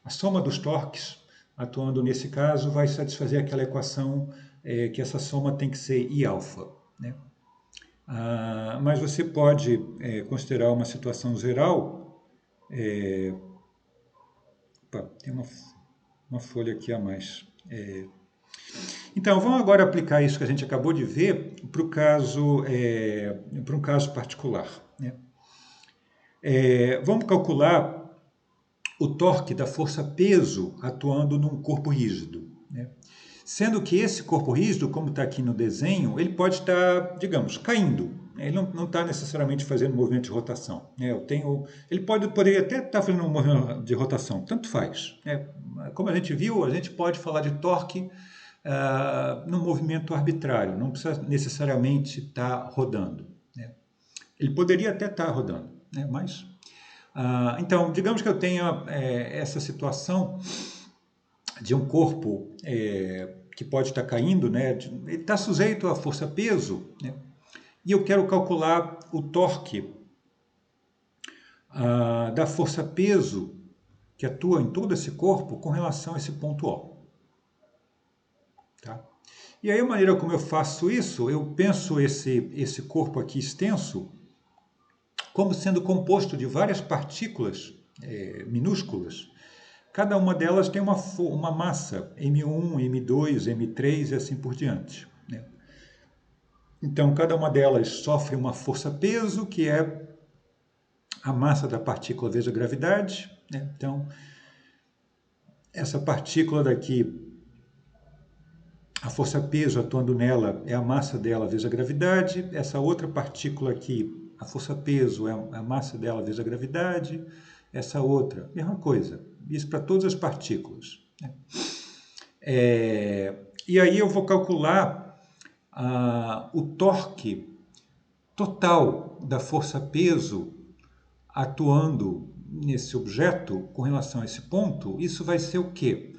a soma dos torques, atuando nesse caso, vai satisfazer aquela equação que essa soma tem que ser Iα, né? Mas você pode considerar uma situação geral. Opa, tem uma folha aqui a mais. Então, vamos agora aplicar isso que a gente acabou de ver para um caso particular, né? Vamos calcular o torque da força-peso atuando num corpo rígido, né? Sendo que esse corpo rígido, como está aqui no desenho, ele pode estar, digamos, caindo. Ele não está necessariamente fazendo movimento de rotação, né? Ele poderia até estar fazendo um movimento de rotação, tanto faz, né? Como a gente viu, a gente pode falar de torque no movimento arbitrário, não precisa necessariamente estar rodando, né? Ele poderia até estar rodando, né? Mas então, digamos que eu tenha essa situação de um corpo que pode estar caindo, né? Ele está sujeito à força-peso, né? E eu quero calcular o torque da força-peso que atua em todo esse corpo com relação a esse ponto O. Tá? E aí a maneira como eu faço isso, eu penso esse corpo aqui extenso como sendo composto de várias partículas minúsculas. Cada uma delas tem uma massa, M1, M2, M3 e assim por diante, né? Então, cada uma delas sofre uma força-peso, que é a massa da partícula vezes a gravidade, né? Então, essa partícula daqui, a força-peso atuando nela é a massa dela vezes a gravidade. Essa outra partícula aqui, a força-peso é a massa dela vezes a gravidade. Essa outra, mesma coisa. Isso para todas as partículas, né? E aí eu vou calcular o torque total da força-peso atuando nesse objeto com relação a esse ponto. Isso vai ser o quê?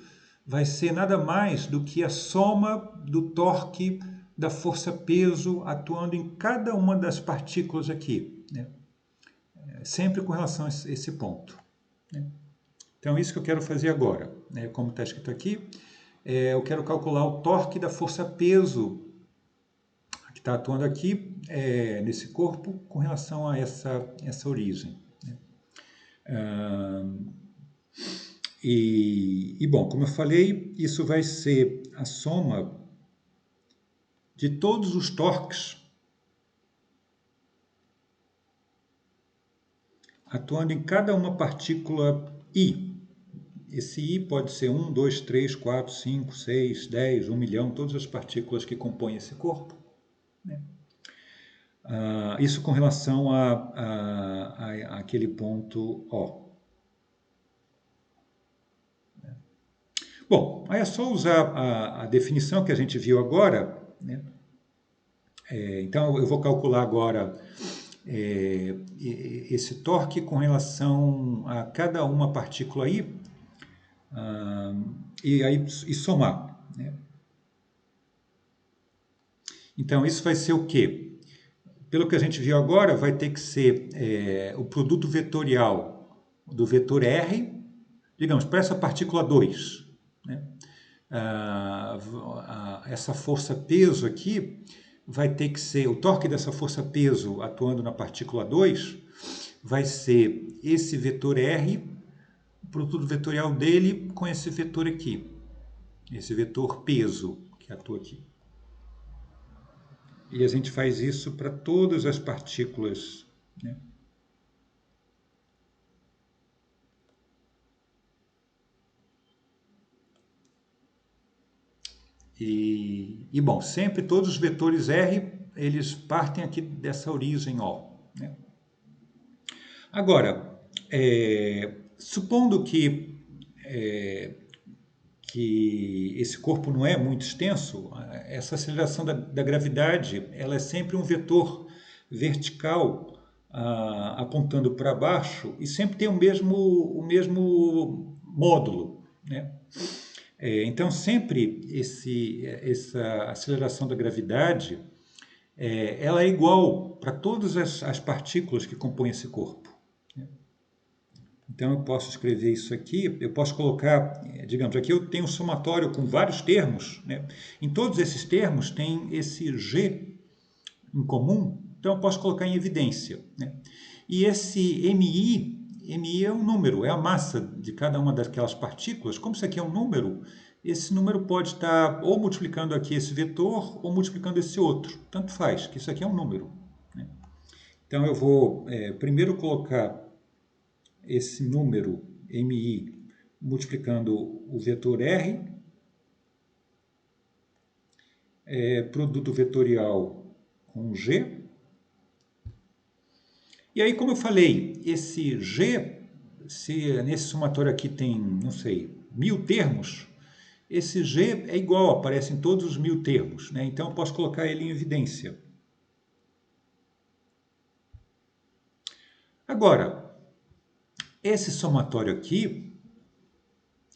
Vai ser nada mais do que a soma do torque da força-peso atuando em cada uma das partículas aqui, né? Sempre com relação a esse ponto, né? Então, isso que eu quero fazer agora, né? Como está escrito aqui, eu quero calcular o torque da força-peso que está atuando aqui nesse corpo com relação a essa origem. Né? Bom, como eu falei, isso vai ser a soma de todos os torques atuando em cada uma partícula I. Esse I pode ser 1, 2, 3, 4, 5, 6, 10, 1 milhão, todas as partículas que compõem esse corpo. Né? Isso com relação àquele ponto O. Bom, aí é só usar a definição que a gente viu agora. Né? Então, eu vou calcular agora esse torque com relação a cada uma partícula I e somar. Né? Então, isso vai ser o quê? Pelo que a gente viu agora, vai ter que ser o produto vetorial do vetor R, digamos, para essa partícula 2. Né? Essa força-peso aqui vai ter que ser, o torque dessa força-peso atuando na partícula 2 vai ser esse vetor R, o produto vetorial dele com esse vetor aqui, esse vetor peso que atua aqui. E a gente faz isso para todas as partículas. Né? Bom, sempre todos os vetores R, eles partem aqui dessa origem O. Né? Agora, supondo que esse corpo não é muito extenso, essa aceleração da gravidade ela é sempre um vetor vertical apontando para baixo e sempre tem o mesmo módulo. Né? Então, sempre essa aceleração da gravidade ela é igual para todas as partículas que compõem esse corpo. Então, eu posso escrever isso aqui, eu posso colocar, digamos, aqui eu tenho um somatório com vários termos. Né? Em todos esses termos tem esse G em comum, então eu posso colocar em evidência. Né? E esse MI é um número, é a massa de cada uma daquelas partículas. Como isso aqui é um número, esse número pode estar ou multiplicando aqui esse vetor ou multiplicando esse outro. Tanto faz, que isso aqui é um número. Né? Então eu vou primeiro colocar esse número MI multiplicando o vetor R, produto vetorial com G. E aí, como eu falei, esse G, se nesse somatório aqui tem, não sei, 1000 termos, esse G é igual, aparece em todos os 1000 termos. Né? Então, eu posso colocar ele em evidência. Agora, esse somatório aqui,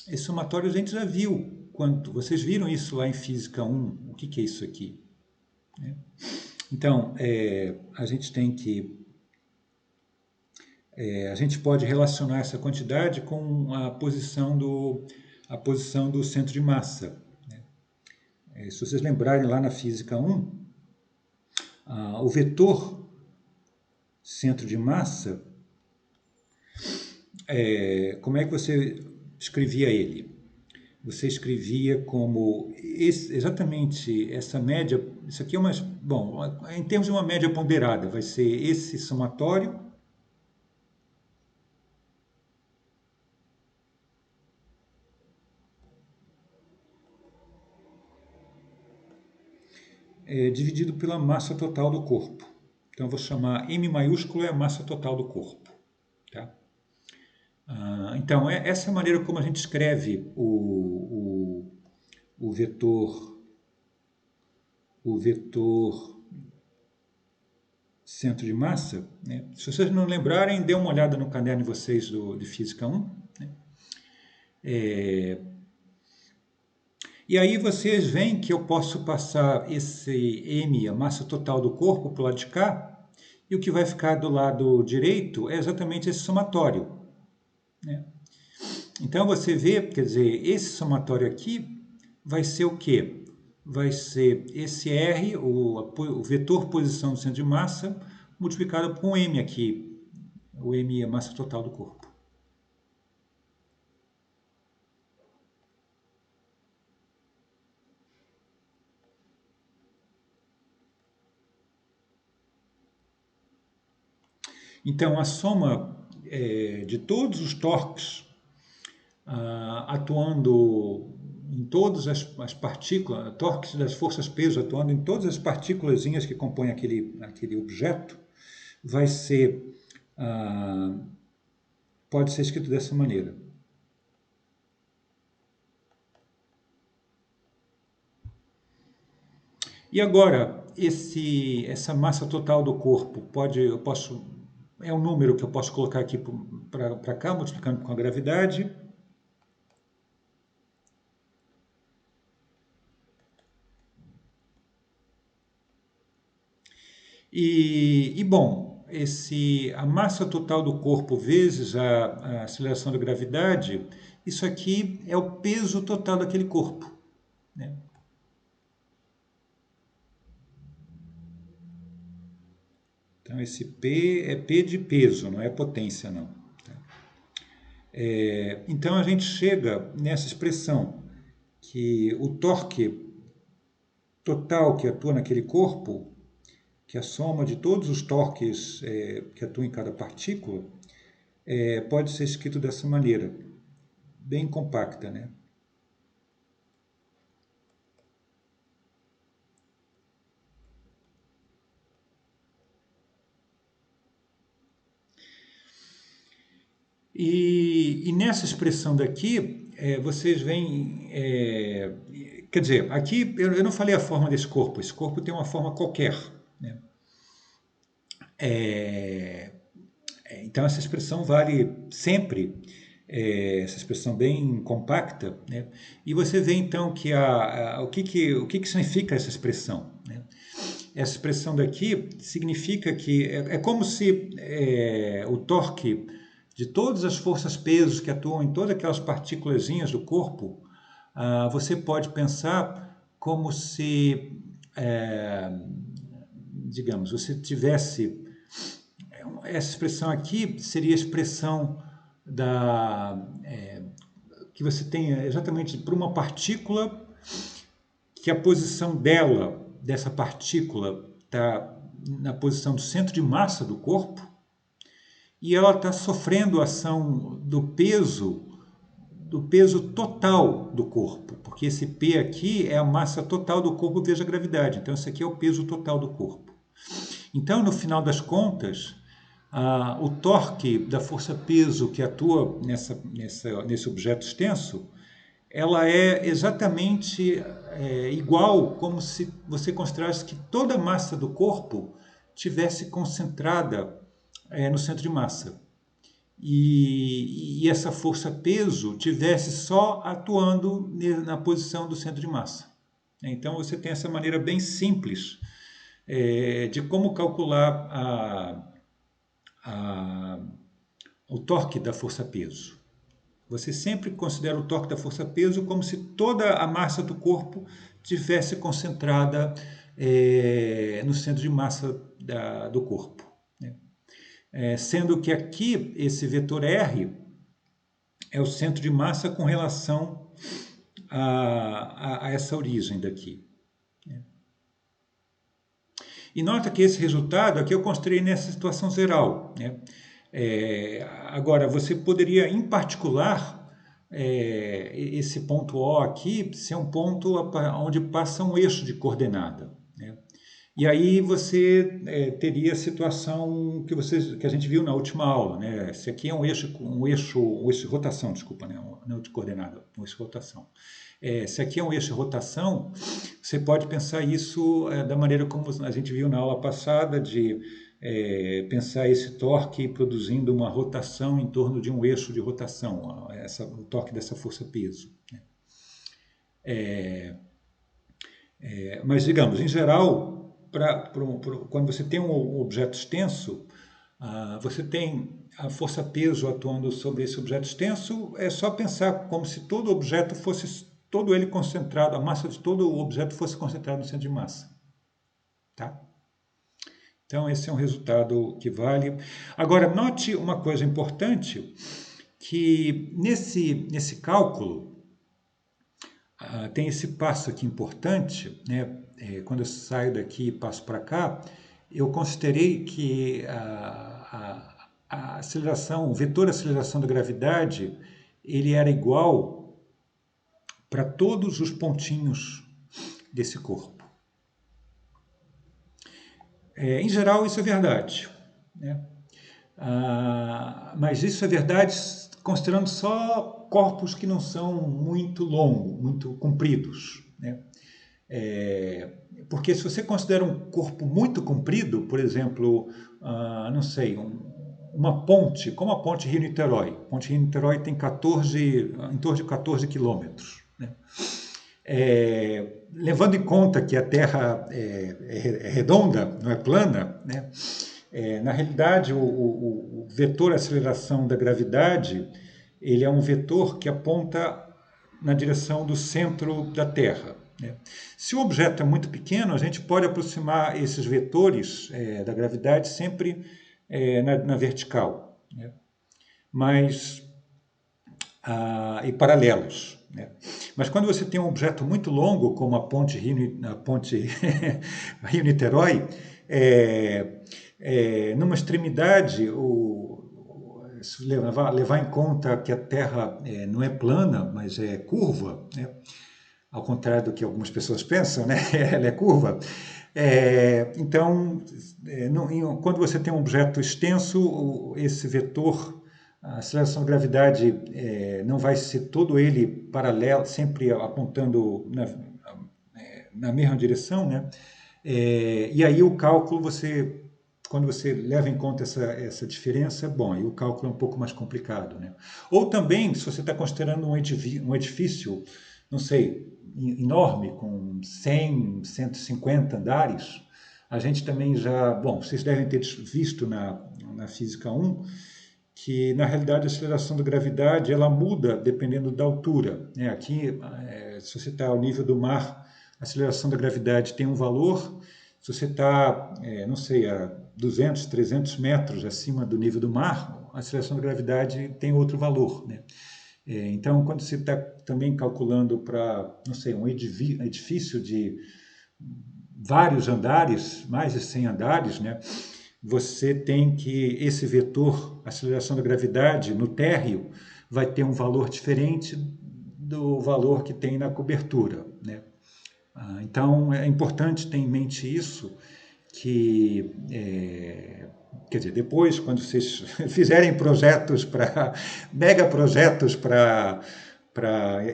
esse somatório a gente já viu. Vocês viram isso lá em Física 1, o que é isso aqui? Né? Então, a gente tem que... a gente pode relacionar essa quantidade com a posição do centro de massa. Né? Se vocês lembrarem lá na Física 1, o vetor centro de massa, como é que você escrevia ele? Você escrevia como exatamente essa média, isso aqui é uma... Bom, em termos de uma média ponderada, vai ser esse somatório dividido pela massa total do corpo. Então, eu vou chamar M maiúsculo é a massa total do corpo. Tá? Então, essa é a maneira como a gente escreve o vetor centro de massa. Né? Se vocês não lembrarem, dê uma olhada no caderno de vocês de Física 1. Né? E aí vocês veem que eu posso passar esse M, a massa total do corpo, para o lado de cá, e o que vai ficar do lado direito é exatamente esse somatório. Né? Então você vê, quer dizer, esse somatório aqui vai ser o quê? Vai ser esse R, o vetor posição do centro de massa, multiplicado com o M aqui. O M é a massa total do corpo. Então, a soma de todos os torques atuando em todas as partículas, torques das forças-peso atuando em todas as partículazinhas que compõem aquele objeto, vai ser, pode ser escrito dessa maneira. E agora, essa massa total do corpo, é um número que eu posso colocar aqui para cá, multiplicando com a gravidade. Bom, a massa total do corpo vezes a aceleração da gravidade, isso aqui é o peso total daquele corpo, né? Então, esse P é P de peso, não é potência, não. Então, a gente chega nessa expressão que o torque total que atua naquele corpo, que é a soma de todos os torques que atuam em cada partícula, pode ser escrito dessa maneira, bem compacta, né? E nessa expressão daqui, vocês veem, quer dizer, aqui eu não falei a forma desse corpo, esse corpo tem uma forma qualquer, né? Então essa expressão vale sempre, essa expressão bem compacta, né? E você vê então que o que significa essa expressão, né? Essa expressão daqui significa que é como se o torque de todas as forças-pesos que atuam em todas aquelas partículazinhas do corpo, você pode pensar como se, digamos, você tivesse... Essa expressão aqui seria a expressão que você tem exatamente para uma partícula que a posição dessa partícula, está na posição do centro de massa do corpo, e ela está sofrendo a ação do peso total do corpo, porque esse P aqui é a massa total do corpo vezes a gravidade, então esse aqui é o peso total do corpo. Então, no final das contas, o torque da força-peso que atua nesse objeto extenso, ela é exatamente igual como se você considerasse que toda a massa do corpo tivesse concentrada no centro de massa. E essa força-peso tivesse só atuando na posição do centro de massa. Então você tem essa maneira bem simples de como calcular o torque da força-peso. Você sempre considera o torque da força-peso como se toda a massa do corpo tivesse concentrada no centro de massa do corpo, né? Sendo que aqui esse vetor R é o centro de massa com relação a essa origem daqui, né? E nota que esse resultado aqui eu construí nessa situação geral, né? Agora, você poderia, em particular, esse ponto O aqui ser um ponto onde passa um eixo de coordenada, né? E aí você teria a situação que a gente viu na última aula, né? Esse aqui é um eixo de rotação, desculpa, né? Não de coordenada, um eixo de rotação. Se aqui é um eixo de rotação, você pode pensar isso da maneira como a gente viu na aula passada, de pensar esse torque produzindo uma rotação em torno de um eixo de rotação, o torque dessa força-peso, né? Mas, digamos, em geral, quando você tem um objeto extenso, você tem a força-peso atuando sobre esse objeto extenso, é só pensar como se todo objeto fosse todo ele concentrado, a massa de todo o objeto fosse concentrada no centro de massa. Tá? Então, esse é um resultado que vale. Agora, note uma coisa importante, que nesse cálculo, tem esse passo aqui importante, né? Quando eu saio daqui e passo para cá, eu considerei que a aceleração, o vetor de aceleração da gravidade, ele era igual para todos os pontinhos desse corpo. Em geral, isso é verdade, né? Mas isso é verdade considerando só corpos que não são muito longos, muito compridos, né? Porque se você considera um corpo muito comprido, por exemplo, não sei, uma ponte, como a ponte Rio-Niterói. A ponte Rio-Niterói tem em torno de 14 quilômetros, né? Levando em conta que a Terra é redonda, não é plana, né? Na realidade, o vetor aceleração da gravidade, ele é um vetor que aponta na direção do centro da Terra, né? Se o objeto é muito pequeno, a gente pode aproximar esses vetores da gravidade sempre na vertical, né? Mas, e paralelos, né? Mas quando você tem um objeto muito longo, como a ponte Rio-Niterói, numa extremidade, levar em conta que a Terra não é plana, mas é curva, né? Ao contrário do que algumas pessoas pensam, né? Ela é curva. Então, quando você tem um objeto extenso, esse vetor, a aceleração da gravidade não vai ser todo ele paralelo, sempre apontando na mesma direção, né? E aí o cálculo, quando você leva em conta essa diferença, bom, aí o cálculo é um pouco mais complicado, né? Ou também, se você está considerando um edifício, não sei, enorme, com 100, 150 andares, a gente também bom, vocês devem ter visto na Física 1, que na realidade a aceleração da gravidade, ela muda dependendo da altura, né? Aqui, se você está ao nível do mar, a aceleração da gravidade tem um valor. Se você está, não sei, a 200, 300 metros acima do nível do mar, a aceleração da gravidade tem outro valor, né? Então, quando você está também calculando para, não sei, um edifício de vários andares, mais de 100 andares, né? Você tem que esse vetor, aceleração da gravidade no térreo, vai ter um valor diferente do valor que tem na cobertura, né? Então, é importante ter em mente isso, que, quer dizer, depois, quando vocês fizerem megaprojetos para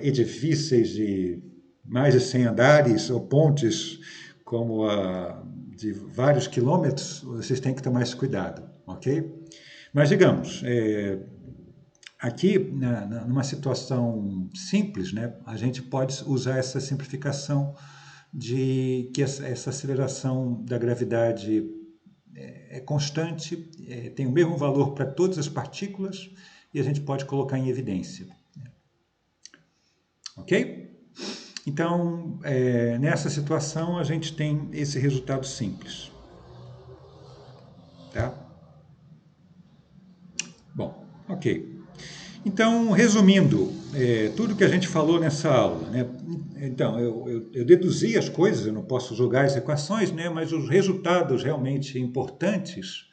edifícios de mais de 100 andares ou pontes como de vários quilômetros, vocês têm que tomar esse cuidado, ok? Mas, digamos, aqui, numa situação simples, né, a gente pode usar essa simplificação de que essa aceleração da gravidade é constante, tem o mesmo valor para todas as partículas e a gente pode colocar em evidência. Ok? Então, nessa situação, a gente tem esse resultado simples. Tá? Bom, ok. Então, resumindo, tudo que a gente falou nessa aula, né? Então, eu deduzi as coisas, eu não posso jogar as equações, né? Mas os resultados realmente importantes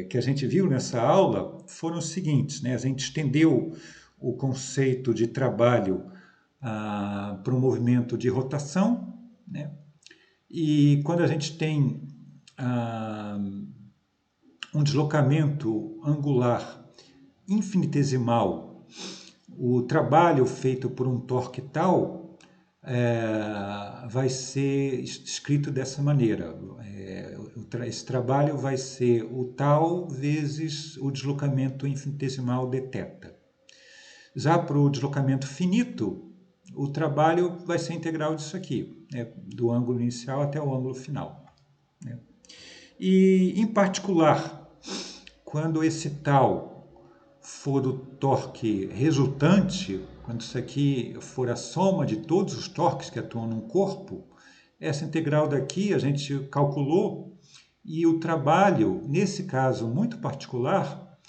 que a gente viu nessa aula foram os seguintes, né? A gente estendeu o conceito de trabalho para um movimento de rotação, né? E quando a gente tem um deslocamento angular infinitesimal, o trabalho feito por um torque tal vai ser escrito dessa maneira. Esse trabalho vai ser o tal vezes o deslocamento infinitesimal dθ. Já para o deslocamento finito, o trabalho vai ser integral disso aqui, né, do ângulo inicial até o ângulo final, né? E, em particular, quando esse tal for o torque resultante, quando isso aqui for a soma de todos os torques que atuam num corpo, essa integral daqui a gente calculou e o trabalho, nesse caso muito particular,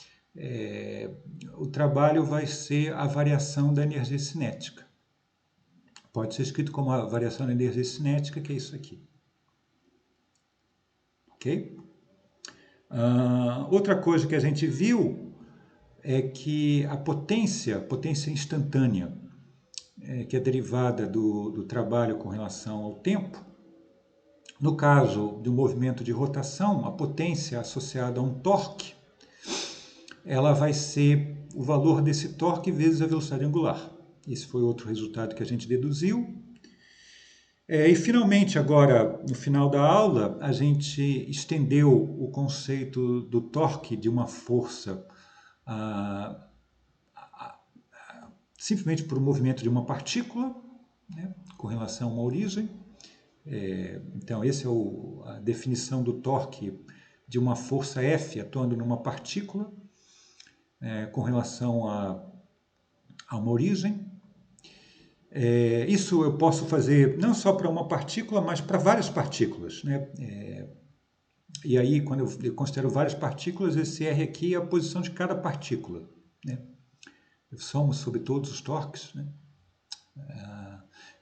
o trabalho vai ser a variação da energia cinética. Pode ser escrito como a variação da energia cinética, que é isso aqui. Ok? Outra coisa que a gente viu é que a potência instantânea, que é derivada do trabalho com relação ao tempo, no caso do movimento de rotação, a potência associada a um torque, ela vai ser o valor desse torque vezes a velocidade angular. Esse foi outro resultado que a gente deduziu. E finalmente, agora, no final da aula, a gente estendeu o conceito do torque de uma força simplesmente por um movimento de uma partícula, né, com relação a uma origem. Então, essa é a definição do torque de uma força F atuando numa partícula com relação a uma origem. Isso eu posso fazer não só para uma partícula, mas para várias partículas, né? E aí, quando eu considero várias partículas, esse R aqui é a posição de cada partícula, né? Eu somo sobre todos os torques, né?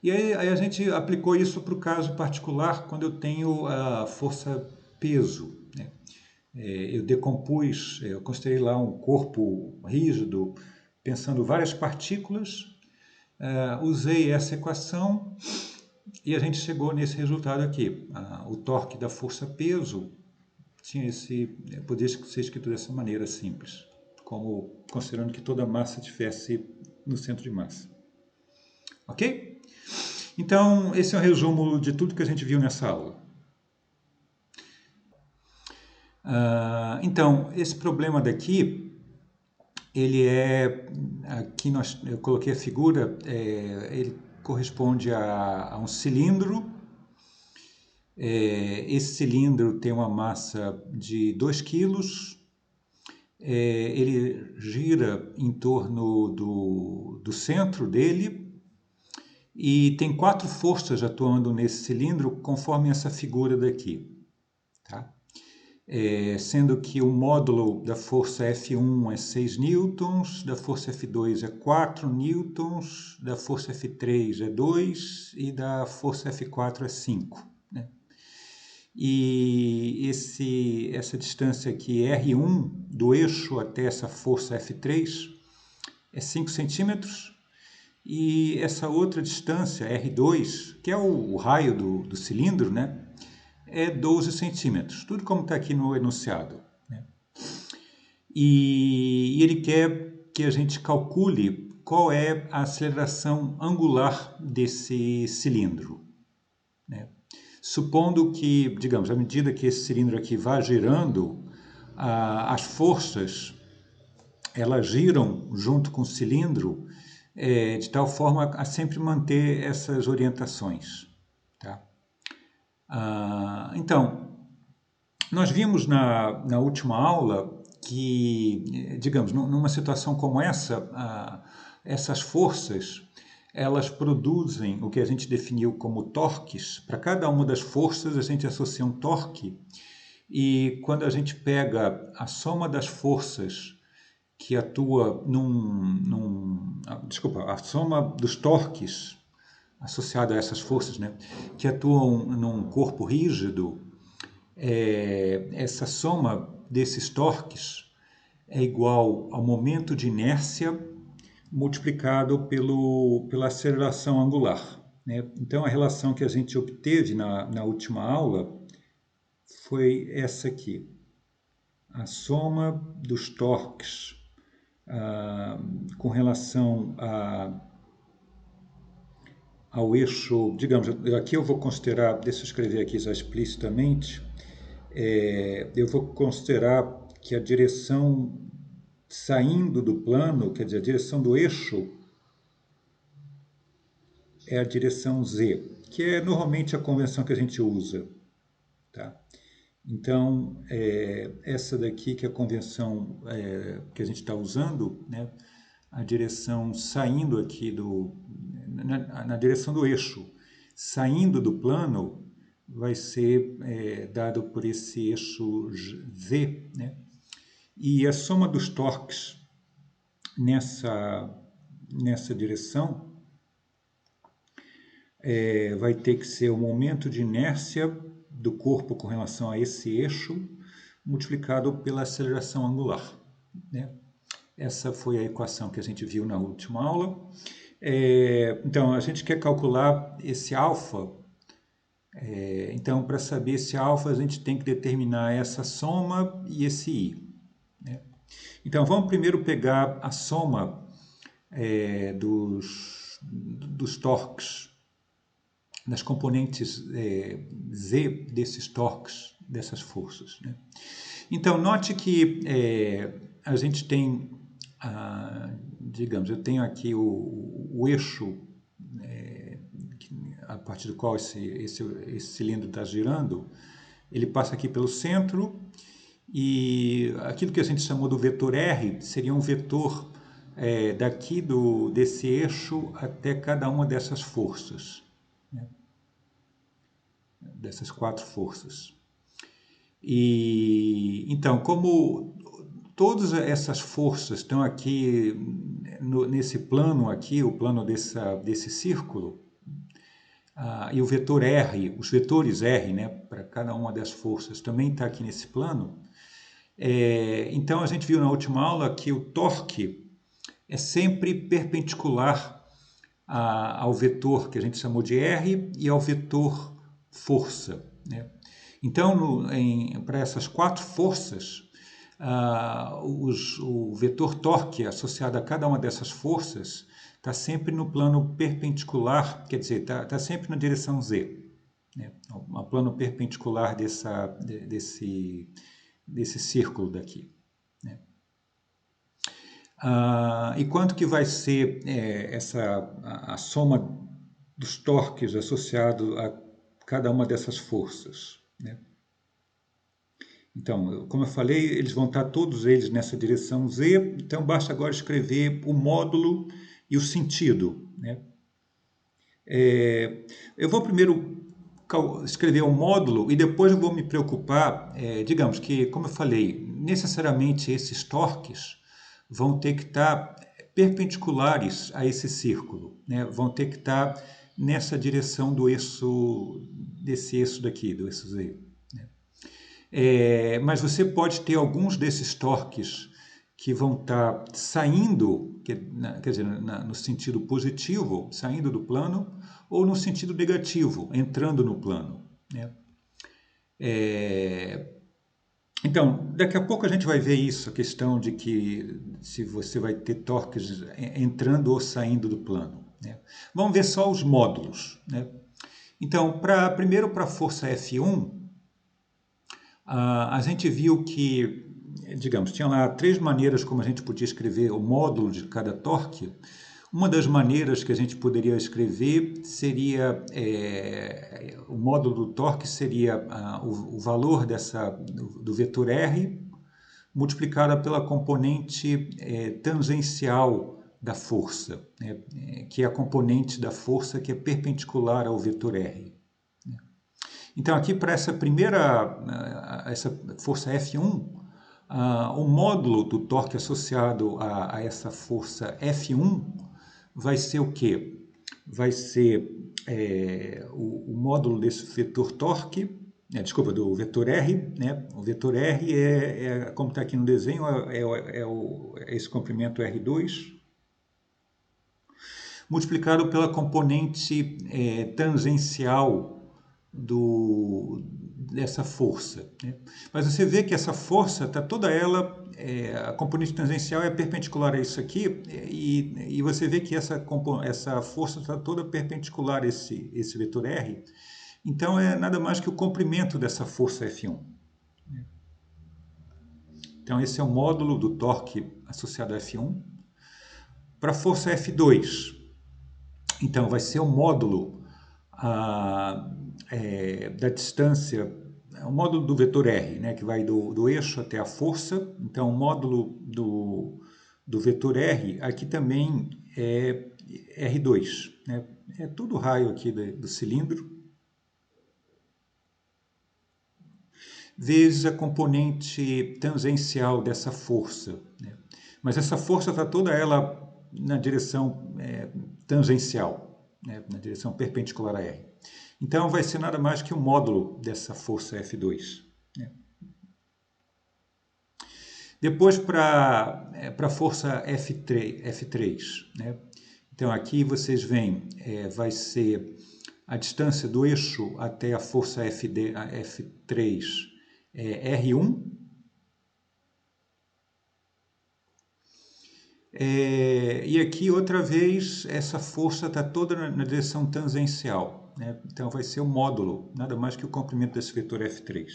E aí a gente aplicou isso para o caso particular, quando eu tenho a força peso, né? Eu considerei lá um corpo rígido, pensando várias partículas, usei essa equação e a gente chegou nesse resultado aqui. O torque da força peso poderia ser escrito dessa maneira simples, como considerando que toda massa estivesse no centro de massa. Ok? Então, esse é um resumo de tudo que a gente viu nessa aula. Então, esse problema daqui, ele aqui eu coloquei a figura, ele corresponde a um cilindro. Esse cilindro tem uma massa de 2 quilos. Ele gira em torno do centro dele e tem 4 forças atuando nesse cilindro, conforme essa figura daqui. Tá? Sendo que o módulo da força F1 é 6 newtons, da força F2 é 4 newtons, da força F3 é 2 e da força F4 é 5. Né? E essa distância aqui, R1, do eixo até essa força F3, é 5 centímetros. E essa outra distância, R2, que é o raio do cilindro, né, é 12 centímetros. Tudo como está aqui no enunciado. Né? E ele quer que a gente calcule qual é a aceleração angular desse cilindro. Né? Supondo que, digamos, à medida que esse cilindro aqui vai girando, as forças elas giram junto com o cilindro de tal forma a sempre manter essas orientações. Tá? Então, nós vimos na última aula que, digamos, numa situação como essa, essas forças elas produzem o que a gente definiu como torques. Para cada uma das forças a gente associa um torque e quando a gente pega a soma das forças que atua a soma dos torques associado a essas forças, né, que atuam num corpo rígido, essa soma desses torques é igual ao momento de inércia multiplicado pela aceleração angular. Né? Então, a relação que a gente obteve na última aula foi essa aqui. A soma dos torques com relação ao eixo, digamos, aqui eu vou considerar, deixa eu escrever aqui já explicitamente, eu vou considerar que a direção saindo do plano, quer dizer, a direção do eixo é a direção Z, que é normalmente a convenção que a gente usa. Tá? Então, essa daqui que é a convenção que a gente está usando, né? A direção saindo aqui na direção do eixo, saindo do plano, vai ser dado por esse eixo Z, né? E a soma dos torques nessa direção vai ter que ser o momento de inércia do corpo com relação a esse eixo multiplicado pela aceleração angular, né? Essa foi a equação que a gente viu na última aula. Então, a gente quer calcular esse alfa. Então, para saber esse alfa, a gente tem que determinar essa soma e esse i, né? Então, vamos primeiro pegar a soma dos torques, das componentes Z desses torques, dessas forças, né? Então, note que a gente tem, digamos, eu tenho aqui o eixo a partir do qual esse cilindro está girando, ele passa aqui pelo centro e aquilo que a gente chamou do vetor R seria um vetor daqui desse eixo até cada uma dessas forças, né? Dessas 4 forças. E então, como todas essas forças estão aqui nesse plano aqui, o plano desse círculo, e o vetor R, os vetores R, né, para cada uma das forças também está aqui nesse plano. Então a gente viu na última aula que o torque é sempre perpendicular ao vetor que a gente chamou de R e ao vetor força, né? Então, para essas 4 forças, o vetor torque associado a cada uma dessas forças está sempre no plano perpendicular, quer dizer, está sempre na direção Z, né? O plano perpendicular desse círculo daqui, né? E quanto que vai ser a soma dos torques associado a cada uma dessas forças, né? Então, como eu falei, eles vão estar todos eles nessa direção Z, então basta agora escrever o módulo e o sentido, né? Eu vou primeiro escrever o módulo e depois eu vou me preocupar, digamos que, como eu falei, necessariamente esses torques vão ter que estar perpendiculares a esse círculo, né? Vão ter que estar nessa direção desse eixo daqui, do eixo Z, né? Mas você pode ter alguns desses torques que vão estar saindo, quer dizer, no sentido positivo, saindo do plano, ou no sentido negativo, entrando no plano, né? Então, daqui a pouco a gente vai ver isso, a questão de que se você vai ter torques entrando ou saindo do plano, né? Vamos ver só os módulos, né? Então, primeiro para a força F1, a gente viu que, digamos, tinha lá 3 maneiras como a gente podia escrever o módulo de cada torque. Uma das maneiras que a gente poderia escrever seria, o módulo do torque seria o valor do vetor R multiplicada pela componente tangencial da força, né, que é a componente da força que é perpendicular ao vetor R. Então, aqui para essa força F1, o módulo do torque associado a essa força F1 vai ser o quê? Vai ser o módulo desse vetor torque, desculpa, do vetor R, né? O vetor R como está aqui no desenho, é esse comprimento R2, multiplicado pela componente tangencial dessa força, né? Mas você vê que essa força está toda ela, a componente tangencial é perpendicular a isso aqui, e você vê que essa força está toda perpendicular a esse vetor R, então é nada mais que o comprimento dessa força F1. Então esse é o módulo do torque associado a F1. Para a força F2, então vai ser o módulo da distância o módulo do vetor R, né, que vai do eixo até a força. Então, o módulo do vetor R aqui também é R2, né? É tudo raio aqui do cilindro, vezes a componente tangencial dessa força, né? Mas essa força está toda ela na direção tangencial, né? Na direção perpendicular a R. Então vai ser nada mais que o módulo dessa força F2, né? Depois para a força F3, né? Então aqui vocês veem, vai ser a distância do eixo até a força F3 é R1. E aqui outra vez essa força está toda na direção tangencial, né? Então vai ser o módulo, nada mais que o comprimento desse vetor F3.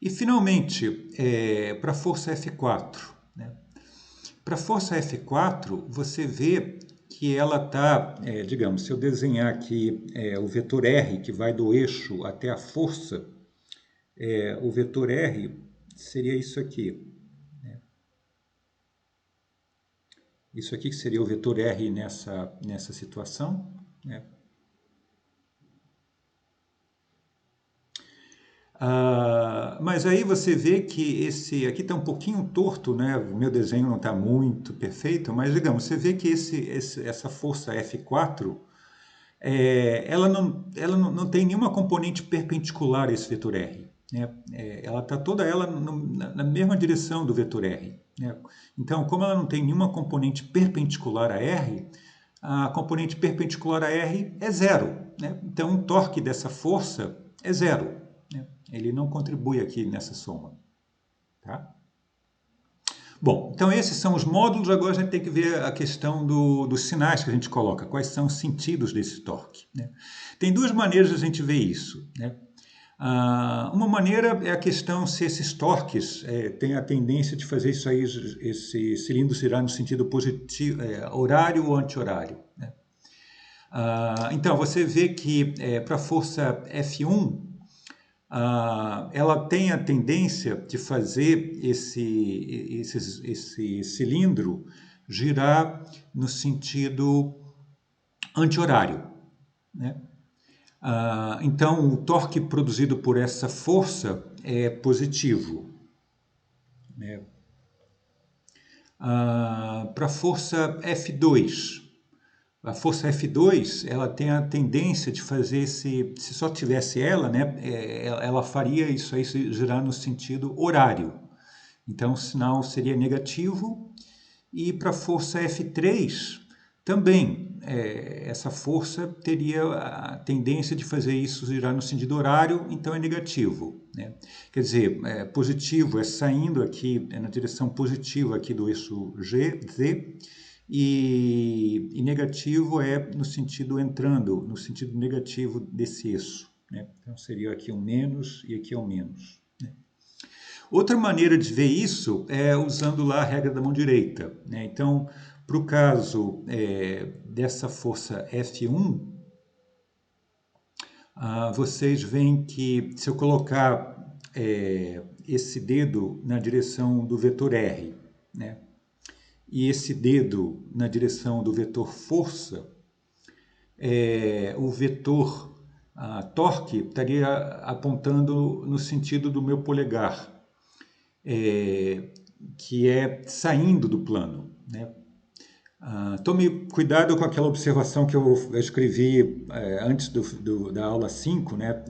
E finalmente, para a força F4, né? Para a força F4, você vê que ela está, digamos, se eu desenhar aqui o vetor R, que vai do eixo até a força, o vetor R seria isso aqui. Né? Isso aqui que seria o vetor R nessa situação. Né? Mas aí você vê que esse aqui está um pouquinho torto, né? O meu desenho não está muito perfeito, mas digamos, você vê que essa força F4, ela não tem nenhuma componente perpendicular a esse vetor R, né? Ela está toda ela na mesma direção do vetor R, né? Então, como ela não tem nenhuma componente perpendicular a R, a componente perpendicular a R é zero, né? Então, o torque dessa força é zero, né? Ele não contribui aqui nessa soma. Tá? Bom, então esses são os módulos. Agora a gente tem que ver a questão dos sinais que a gente coloca. Quais são os sentidos desse torque, né? Tem duas maneiras de a gente ver isso, né? Uma maneira é a questão se esses torques têm a tendência de fazer isso aí, esse cilindro girar no sentido positivo, horário ou anti-horário, né? Então, você vê que para a força F1, ela tem a tendência de fazer esse cilindro girar no sentido anti-horário, né? Então, o torque produzido por essa força é positivo, né? Para a força F2, ela tem a tendência de fazer se só tivesse ela, né, ela faria isso aí girar no sentido horário. Então o sinal seria negativo. E para a força F3 também, essa força teria a tendência de fazer isso girar no sentido horário, então é negativo, né? Quer dizer, positivo é saindo aqui, na direção positiva aqui do eixo Z, e negativo é no sentido entrando, no sentido negativo desse eixo, né? Então seria aqui um menos e aqui é um menos, né? Outra maneira de ver isso é usando lá a regra da mão direita, né? Então, para o caso dessa força F1, vocês veem que se eu colocar esse dedo na direção do vetor R, né, e esse dedo na direção do vetor força, o vetor torque estaria apontando no sentido do meu polegar, que é saindo do plano, né? Tome cuidado com aquela observação que eu escrevi antes da aula 5, né?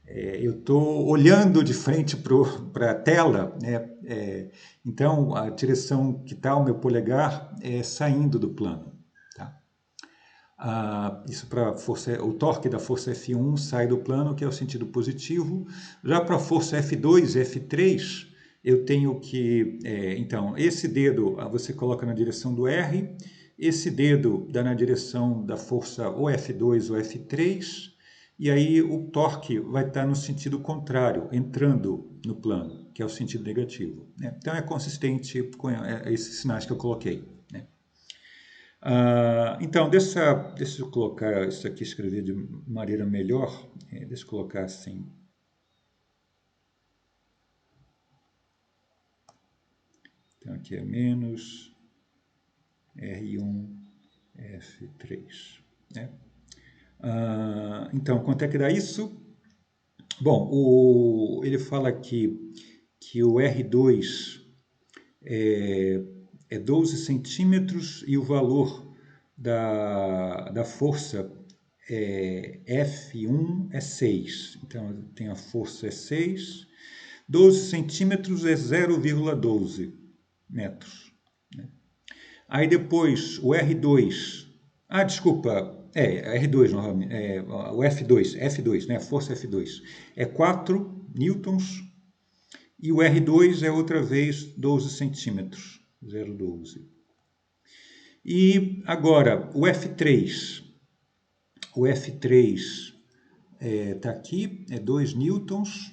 Eu estou olhando de frente para a tela, né? Então, a direção que está o meu polegar é saindo do plano. Tá? Isso para o torque da força F1 sai do plano, que é o sentido positivo. Já para a força F2 e F3, eu tenho que, então, esse dedo você coloca na direção do R, esse dedo dá na direção da força ou F2 ou F3, e aí o torque vai estar no sentido contrário, entrando no plano, que é o sentido negativo, né? Então é consistente com esses sinais que eu coloquei, né? Então, deixa eu colocar isso aqui, escrever de maneira melhor. Deixa eu colocar assim. Então, aqui é menos R1, F3. Né? Então, quanto é que dá isso? Bom, ele fala aqui que o R2 é 12 centímetros e o valor da força F1 é 6. Então, tem a força é 6. 12 centímetros é 0,12 metros. Né? Aí depois o R2. Desculpa. R2 novamente. O F2, né? A força F2 é 4 newtons e o R2 é outra vez 12 centímetros, 0,12. E agora o F3. O F3 está aqui, é 2 newtons.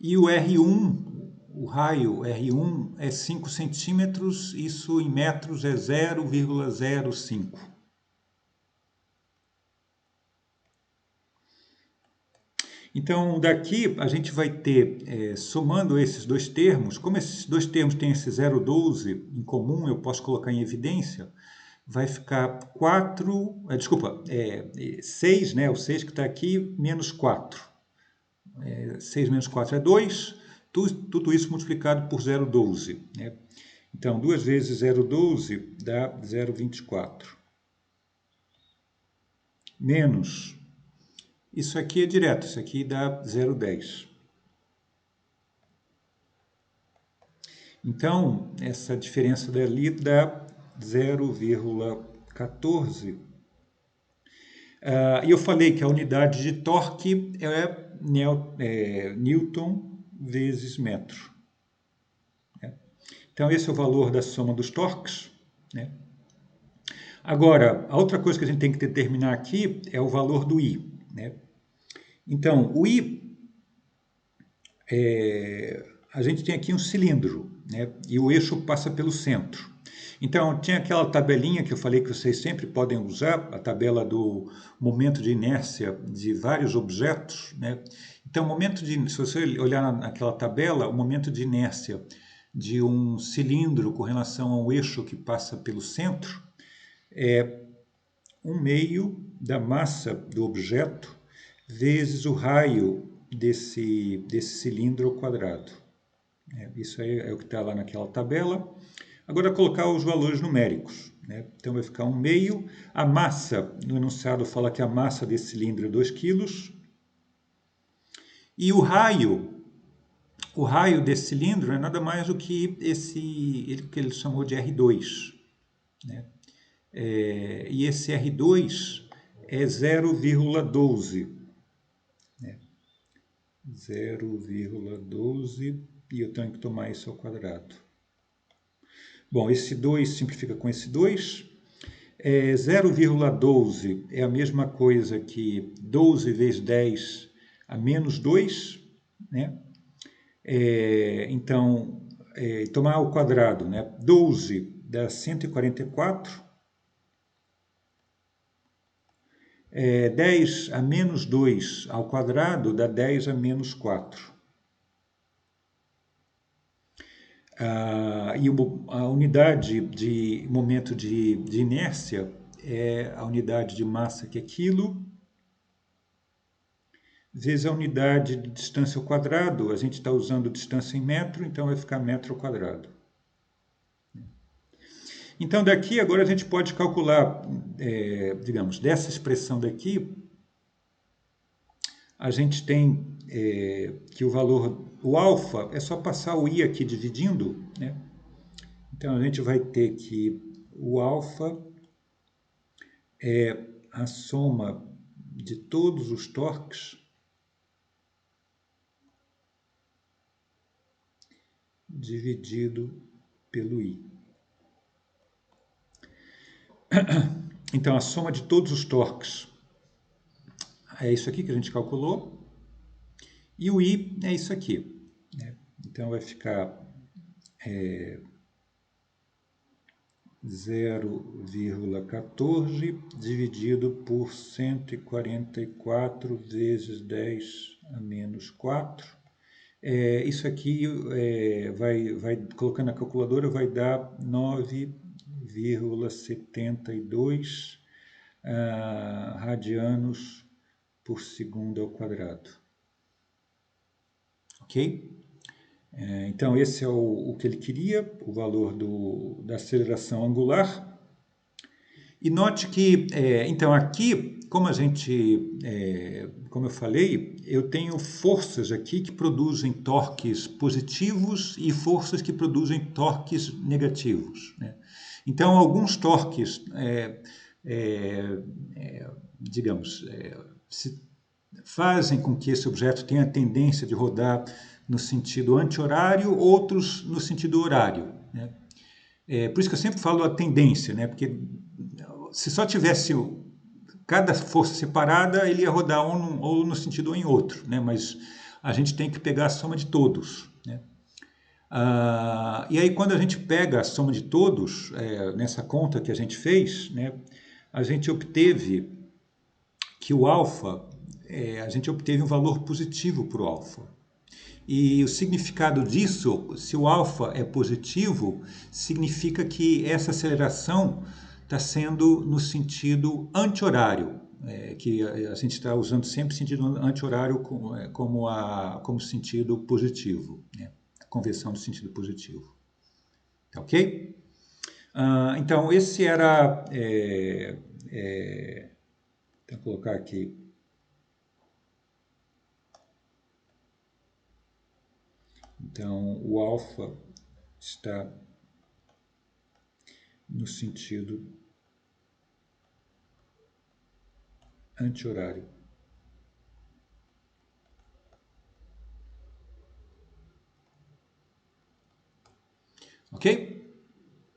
E o R1, o raio R1 é 5 centímetros, isso em metros é 0,05. Então, daqui a gente vai ter, somando esses dois termos, como esses dois termos têm esse 0,12 em comum, eu posso colocar em evidência, vai ficar 6, né? O 6 que está aqui, menos 4. 6 menos 4 é 2, tudo isso multiplicado por 0,12. Né? Então, 2 vezes 0,12 dá 0,24. Menos, isso aqui é direto, isso aqui dá 0,10. Então, essa diferença dali dá 0,14. E eu falei que a unidade de torque é Newton vezes metro. Né? Então, esse é o valor da soma dos torques. Né? Agora, a outra coisa que a gente tem que determinar aqui é o valor do I. Né? Então, o I, a gente tem aqui um cilindro, né? E o eixo passa pelo centro. Então, tinha aquela tabelinha que eu falei que vocês sempre podem usar, a tabela do momento de inércia de vários objetos. Né? Então, se você olhar naquela tabela, o momento de inércia de um cilindro com relação a um eixo que passa pelo centro é 1/2 da massa do objeto vezes o raio desse cilindro ao quadrado. Isso aí é o que está lá naquela tabela. Agora, colocar os valores numéricos. Né? Então, vai ficar 1/2. A massa, no enunciado fala que a massa desse cilindro é 2 kg. E o raio desse cilindro é nada mais do que que ele chamou de R2. Né? E esse R2 é 0,12. 0,12 e eu tenho que tomar isso ao quadrado. Bom, esse 2 simplifica com esse 2. 0,12 é a mesma coisa que 12 vezes 10 a menos 2. Né? Então, tomar ao quadrado. Né? 12 dá 144. 10 a menos 2 ao quadrado dá 10 a menos 4. E a unidade de momento de inércia é a unidade de massa, que é quilo, vezes a unidade de distância ao quadrado. A gente está usando distância em metro, então vai ficar metro ao quadrado. Então, daqui agora a gente pode calcular, digamos, dessa expressão daqui, a gente tem que o valor, o alfa, é só passar o i aqui dividindo, né? Então, a gente vai ter que o alfa é a soma de todos os torques dividido pelo i. Então, a soma de todos os torques é isso aqui que a gente calculou. E o i é isso aqui. Né? Então, vai ficar 0,14 dividido por 144 vezes 10 a menos 4. Isso aqui vai colocando na calculadora, vai dar 9,72 radianos por segundo ao quadrado. Ok? Então, esse é o que ele queria, o valor da aceleração angular. E note que, então, aqui, como eu falei, eu tenho forças aqui que produzem torques positivos e forças que produzem torques negativos, né? Então, alguns torques, digamos, fazem com que esse objeto tenha a tendência de rodar no sentido anti-horário, outros no sentido horário, né? Por isso que eu sempre falo a tendência, né? Porque se só tivesse cada força separada, ele ia rodar ou no sentido ou em outro, né? Mas a gente tem que pegar a soma de todos, né? E aí, quando a gente pega a soma de todos, nessa conta que a gente fez, né, a gente obteve que o alfa, a gente obteve um valor positivo para o alfa. E o significado disso, se o alfa é positivo, significa que essa aceleração está sendo no sentido anti-horário, que a gente está usando sempre o sentido anti-horário como sentido positivo, né? Conversão do sentido positivo. Tá ok? Então, esse era... vou colocar aqui... Então, o alfa está no sentido anti-horário. Ok?